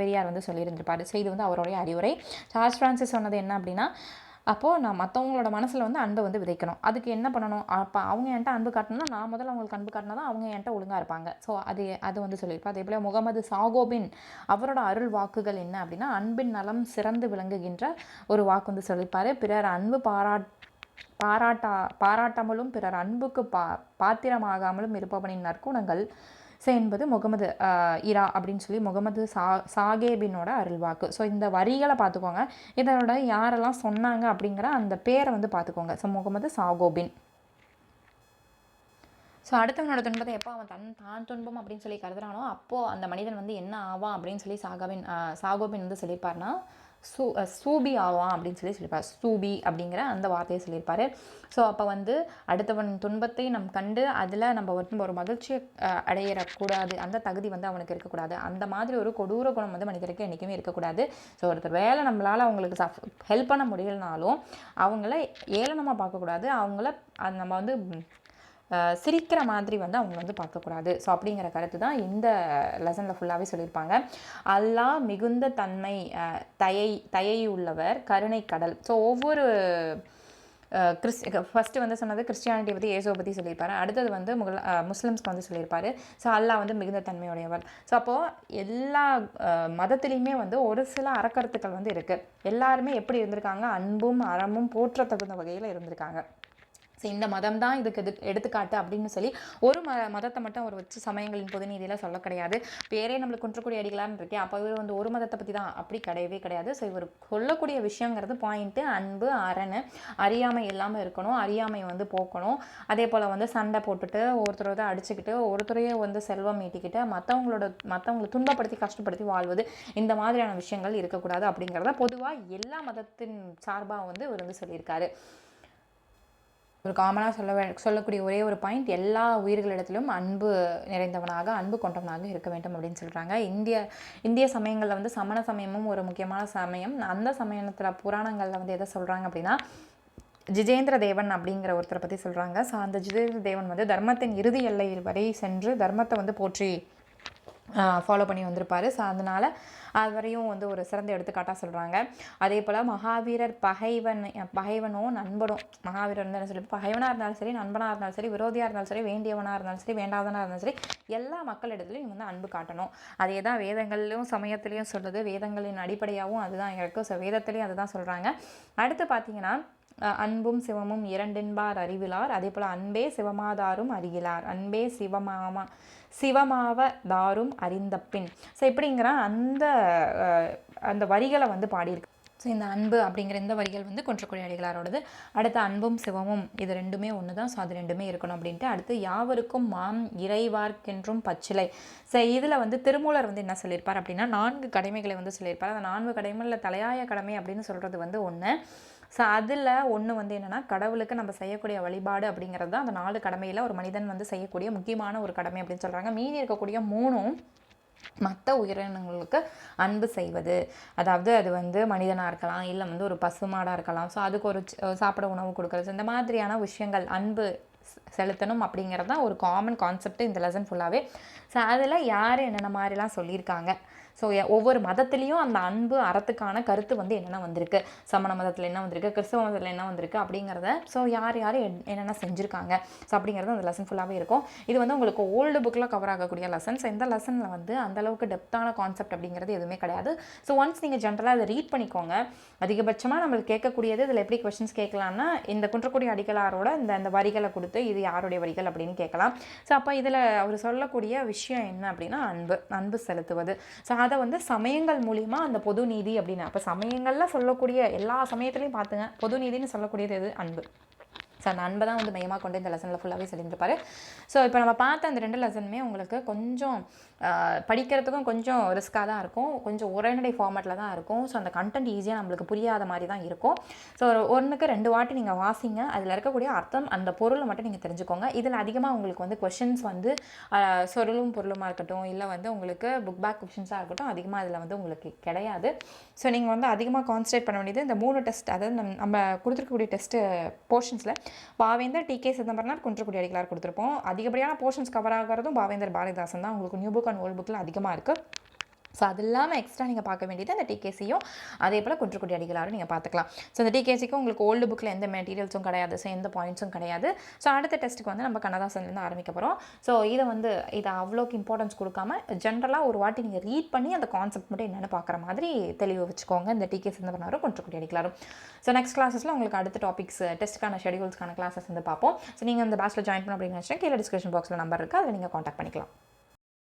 பெரியார் வந்து சொல்லியிருந்திருப்பார். ஸோ இது வந்து அவருடைய அறிவுரை. ஆர்ச் ஃப்ரான்சிஸ் சொன்னது என்ன அப்படின்னா, அப்போது நான் மற்றவங்களோட மனசில் வந்து அன்பை வந்து விதைக்கணும். அதுக்கு என்ன பண்ணணும், அப்போ அவங்க என்கிட்ட அன்பு காட்டணும்னா நான் முதல்ல அவங்களுக்கு அன்பு காட்டினா தான் அவங்க என்கிட்ட ஒழுங்காக இருப்பாங்க. ஸோ அது வந்து சொல்லியிருப்பேன். அதே போல் முகமது சாகோபின் அவரோட அருள் வாக்குகள் என்ன அப்படின்னா, அன்பின் நலம் சிறந்து விளங்குகின்ற ஒரு வாக்கு வந்து சொல்லியிருப்பார். பிறர் அன்பு பாராட்டாமலும் பிறர் அன்புக்கு பாத்திரமாகாமலும் இருப்பவனின் நற்குணங்கள் என்பது முகமது இரா அப்படின்னு சொல்லி முகமது சாகேபினோட அருள்வாக்கு. ஸோ இந்த வரிகளை பார்த்துக்கோங்க. இதோட யாரெல்லாம் சொன்னாங்க அப்படிங்கிற அந்த பேரை வந்து பார்த்துக்கோங்க. ஸோ முகமது சாகோபின். ஸோ அடுத்தவனோட துன்பத்தை எப்போ அவன் தான் துன்பம் அப்படின்னு சொல்லி கருதுறானோ அப்போது அந்த மனிதன் வந்து என்ன ஆவான் அப்படின்னு சொல்லி சாகோபின் வந்து சொல்லியிருப்பார்னா சூபி ஆவான் அப்படின்னு சொல்லி சொல்லியிருப்பார். சூபி அப்படிங்கிற அந்த வார்த்தையை சொல்லியிருப்பார். ஸோ அப்போ வந்து அடுத்தவன் துன்பத்தை நம் கண்டு அதில் நம்ம ஒரு மகிழ்ச்சியை அடையிடக்கூடாது, அந்த தகுதி வந்து அவனுக்கு இருக்கக்கூடாது. அந்த மாதிரி ஒரு கொடூர குணம் வந்து மனிதருக்கு என்றைக்குமே இருக்கக்கூடாது. ஸோ ஒருத்தர் வேலை நம்மளால் அவங்களுக்கு ஹெல்ப் பண்ண முடியலனாலும் அவங்கள ஏளனமாக பார்க்கக்கூடாது, அவங்கள நம்ம வந்து சிரிக்கிற மாதிரி வந்து அவங்க வந்து பார்க்கக்கூடாது. ஸோ அப்படிங்கிற கருத்து தான் இந்த லெசனில் ஃபுல்லாகவே சொல்லியிருப்பாங்க. அல்லாஹ் மிகுந்த தன்மை தயை உள்ளவர் கருணை கடல். ஸோ ஒவ்வொரு ஃபஸ்ட்டு வந்து சொன்னது கிறிஸ்டியானிட்டி பற்றி இயேசுவை பற்றி சொல்லியிருப்பாரு. அடுத்தது வந்து முஸ்லிம்ஸ்க்கு வந்து சொல்லியிருப்பாரு. ஸோ அல்லாஹ் வந்து மிகுந்த தன்மையுடையவர். ஸோ அப்போது எல்லா மதத்துலேயுமே வந்து ஒரு சில அறக்கருத்துக்கள் வந்து இருக்குது. எல்லாருமே எப்படி இருந்திருக்காங்க, அன்பும் அறமும் போற்ற தகுந்த வகையில் இருந்திருக்காங்க. ஸோ இந்த மதம் தான் இதுக்கு எடுத்துக்காட்டு அப்படின்னு சொல்லி ஒரு மதத்தை மட்டும் அவர் வச்சு சமயங்களின் பொது நீதியில் சொல்ல கிடையாது. பேரே நம்மளுக்கு குன்றக்குடி அடிகளான்னு இருக்கேன். அப்போ இவர் வந்து ஒரு மதத்தை பற்றி தான் அப்படி கிடையவே கிடையாது. ஸோ இவர் சொல்லக்கூடிய விஷயங்கிறது பாயிண்ட்டு அன்பு அரண், அறியாமை இல்லாமல் இருக்கணும், அறியாமை வந்து போக்கணும். அதே போல் வந்து சண்டை போட்டுட்டு ஒருத்தரை அடிச்சுக்கிட்டு ஒருத்தரையே வந்து செல்வம் ஈட்டிக்கிட்டு மற்றவங்களை துன்பப்படுத்தி கஷ்டப்படுத்தி வாழ்வது, இந்த மாதிரியான விஷயங்கள் இருக்கக்கூடாது அப்படிங்கிறத பொதுவாக எல்லா மதத்தின் சார்பாக வந்து இவர் வந்து சொல்லியிருக்காரு. ஒரு காமனாக சொல்லக்கூடிய ஒரே ஒரு பாயிண்ட், எல்லா உயிர்களிடத்திலும் அன்பு நிறைந்தவனாக அன்பு கொண்டவனாக இருக்க வேண்டும் அப்படின்னு சொல்கிறாங்க. இந்திய சமயங்களில் வந்து சமண சமயமும் ஒரு முக்கியமான சமயம். அந்த சமயத்தில் புராணங்களில் வந்து எதை சொல்கிறாங்க அப்படின்னா, ஜிதேந்திர தேவன் அப்படிங்கிற ஒருத்தரை பற்றி சொல்கிறாங்க. ஸோ அந்த ஜிதேந்திர தேவன் வந்து தர்மத்தின் இறுதி எல்லையில் வரை சென்று தர்மத்தை வந்து போற்றி ஃபாலோ பண்ணி வந்திருப்பார். ஸோ அதனால் அது வரையும் வந்து ஒரு சிறந்த எடுத்துக்காட்டாக சொல்கிறாங்க. அதே போல் மகாவீரர் பகைவனோ நண்பனோ, மகாவீரர் வந்து என்ன சொல்லி பகைவனாக இருந்தாலும் சரி, நண்பனாக இருந்தாலும் சரி, விரோதியாக இருந்தாலும் சரி, வேண்டியவனாக இருந்தாலும் சரி, வேண்டாதவனாக இருந்தாலும் சரி, எல்லா மக்களிடத்துலையும் வந்து அன்பு காட்டணும். அதே தான் வேதங்கள்லையும் சமயத்துலேயும் சொல்லுது. வேதங்களின் அடிப்படையாகவும் அதுதான் இருக்குது. ஸோ வேதத்துலேயும் அதுதான் சொல்கிறாங்க. அடுத்து பார்த்தீங்கன்னா, அன்பும் சிவமும் இரண்டென்பார் அறிவிலார். அதே போல் அன்பே சிவமாதாரும் அறிகிலார், அன்பே சிவமாவதாரும் அறிந்தப்பின். ஸோ இப்படிங்கிற அந்த வரிகளை வந்து பாடியிருக்கு. ஸோ இந்த அன்பு அப்படிங்கிற இந்த வரிகள் வந்து குன்றக்குடி அடிகளாரோடது. அடுத்து அன்பும் சிவமும் இது ரெண்டுமே ஒன்று தான். ஸோ அது ரெண்டுமே இருக்கணும் அப்படின்ட்டு. அடுத்து யாவருக்கும் மாம் இறைவார்க்கென்றும் பச்சிலை. ஸோ இதில் வந்து திருமூலர் வந்து என்ன சொல்லியிருப்பார் அப்படின்னா, 4 கடமைகளை வந்து சொல்லியிருப்பார். அந்த 4 கடமைகளில் தலையாய கடமை அப்படின்னு சொல்கிறது வந்து ஒன்று. ஸோ அதில் ஒன்று வந்து என்னென்னா, கடவுளுக்கு நம்ம செய்யக்கூடிய வழிபாடு அப்படிங்கிறது தான் அந்த 4 கடமையில் ஒரு மனிதன் வந்து செய்யக்கூடிய முக்கியமான ஒரு கடமை அப்படின்னு சொல்கிறாங்க. மீதி இருக்கக்கூடிய 3ம் மற்ற உயிரினங்களுக்கு அன்பு செய்வது. அதாவது அது வந்து மனிதனாக இருக்கலாம், இல்லை வந்து ஒரு பசுமாடாக இருக்கலாம். ஸோ அதுக்கு ஒரு சாப்பிட உணவு கொடுக்குறது, இந்த மாதிரியான விஷயங்கள் அன்பு செலுத்தணும் அப்படிங்கிறது தான் ஒரு காமன் கான்செப்ட் இந்த லெசன் ஃபுல்லாகவே. ஸோ அதில் யார் என்னென்ன மாதிரிலாம் சொல்லியிருக்காங்க, ஸோ ஒவ்வொரு மதத்துலேயும் அந்த அன்பு அறத்துக்கான கருத்து வந்து என்னென்ன வந்திருக்கு, சமண மதத்தில் என்ன வந்திருக்கு, கிறிஸ்தவ மதத்தில் என்ன வந்திருக்கு அப்படிங்கிறத, ஸோ யார் என்னென்ன செஞ்சுருக்காங்க, ஸோ அப்படிங்கிறது அந்த லெசன் ஃபுல்லாகவே இருக்கும். இது வந்து உங்களுக்கு ஓல்டு புக்கில் கவர் ஆகக்கூடிய லெசன். ஸோ இந்த லெசனில் வந்து அந்தளவுக்கு டெப்த்தான கான்செப்ட் அப்படிங்கிறது எதுவுமே கிடையாது. ஸோ ஒன்ஸ் நீங்கள் ஜென்ரலாக அதை ரீட் பண்ணிக்கோங்க. அதிகபட்சமாக நம்மளுக்கு கேட்கக்கூடியது இதில் எப்படி கொஸ்டின்ஸ் கேட்கலான்னா, இந்த குன்றக்குடி அடிகளாரோட இந்த வரிகளை கொடுத்து இது யாருடைய வரிகள் அப்படின்னு கேட்கலாம். ஸோ அப்போ இதில் அவர் சொல்லக்கூடிய விஷயம் என்ன அப்படின்னா, அன்பு செலுத்துவது. ஸோ அதை வந்து சமயங்கள் மூலிமா அந்த பொது நீதி அப்படின்னு, அப்போ சமயங்களில் சொல்லக்கூடிய எல்லா சமயத்துலையும் பார்த்துங்க, பொது நீதினு சொல்லக்கூடியது எது, அன்பு. ஸோ அந்த அன்பை தான் வந்து மையமாக கொண்டு இந்த லெசனில் ஃபுல்லாகவே சொல்லியிருப்பாரு. ஸோ இப்போ நம்ம பார்த்த அந்த 2 லெசனுமே உங்களுக்கு கொஞ்சம் படிக்கிறதுக்கும் கொஞ்சம் ரிஸ்க்காக தான் இருக்கும், கொஞ்சம் உரைநடை ஃபார்மேட்டில் தான் இருக்கும். ஸோ அந்த கண்டென்ட் ஈஸியாக நம்மளுக்கு புரியாத மாதிரி தான் இருக்கும். ஸோ 1க்கு 2 வாட்டி நீங்கள் வாசிங்க, அதில் இருக்கக்கூடிய அர்த்தம் அந்த பொருளை மட்டும் நீங்கள் தெரிஞ்சுக்கோங்க. இதில் அதிகமாக உங்களுக்கு வந்து கொஷின்ஸ் வந்து சொருளும் பொருளுமாக இருக்கட்டும், இல்லை வந்து உங்களுக்கு புக் பேக் கொஷின்ஸாக இருக்கட்டும், அதிகமாக அதில் வந்து உங்களுக்கு கிடையாது. ஸோ நீங்கள் வந்து அதிகமாக கான்சன்ட்ரேட் பண்ண வேண்டியது இந்த 3 டெஸ்ட், அதாவது நம்ம கொடுத்துருக்கக்கூடிய டெஸ்ட்டு போர்ஷன்ஸில் பாவேந்தர், டிகே சிதம்பரனார், குன்றக்குடி அடிகளார் கொடுத்துருப்போம். அதிகப்படியான போர்ஷன்ஸ் கவர் ஆகிறதும் பாவேந்தர் பாரதிதாசன் தான். உங்களுக்கு நியூ புக் அண்ட் ஓல்டு புக்கில் அதிகமாக இருக்குது. ஸோ அது இல்லாமல் எக்ஸ்ட்ரா நீங்கள் பார்க்க வேண்டியது அந்த டிகேசியும் அதே போல் குன்றக்குடி அடிகளாரும் நீங்கள் பார்த்துக்கலாம். ஸோ இந்த டிகேசிக்கு உங்களுக்கு ஓல்டு புக்கில் எந்த மெட்டீரியல்ஸும் கிடையாது, ஸோ எந்த பாயிண்ட்ஸும் கிடையாது. ஸோ அடுத்த டெஸ்ட்டுக்கு வந்து நம்ம கண்ணதாசன்லேருந்து ஆரம்பிக்க போகிறோம். ஸோ இதை அவ்வளோக்கு இம்பார்ட்டன்ஸ் கொடுக்காம ஜென்ரலாக ஒரு வாட்டி நீங்கள் ரீட் பண்ணி அந்த கான்செப்ட் மட்டும் என்னென்னு பார்க்குற மாதிரி தெளிவு வச்சுக்கோங்க இந்த டிகே சிதம்பரனாரும் குன்றக்குடி அடிகளாரும். ஸோ நெக்ஸ்ட் கிளாஸஸில் உங்களுக்கு அடுத்த டாபிக்ஸ் டெஸ்ட்டுக்கான ஷெடியூல்ஸ்க்கான கிளாஸஸ் வந்து பார்ப்போம். ஸோ நீங்கள் அந்த பேட்சில் ஜாயின் பண்ண அப்படின்னு நினச்சினா கீழே டிஸ்கிரிப்ஷன் பாக்ஸில் நம்பர் இருக்குது, அதில் நீங்கள் காண்டாக்ட் பண்ணிக்கலாம்.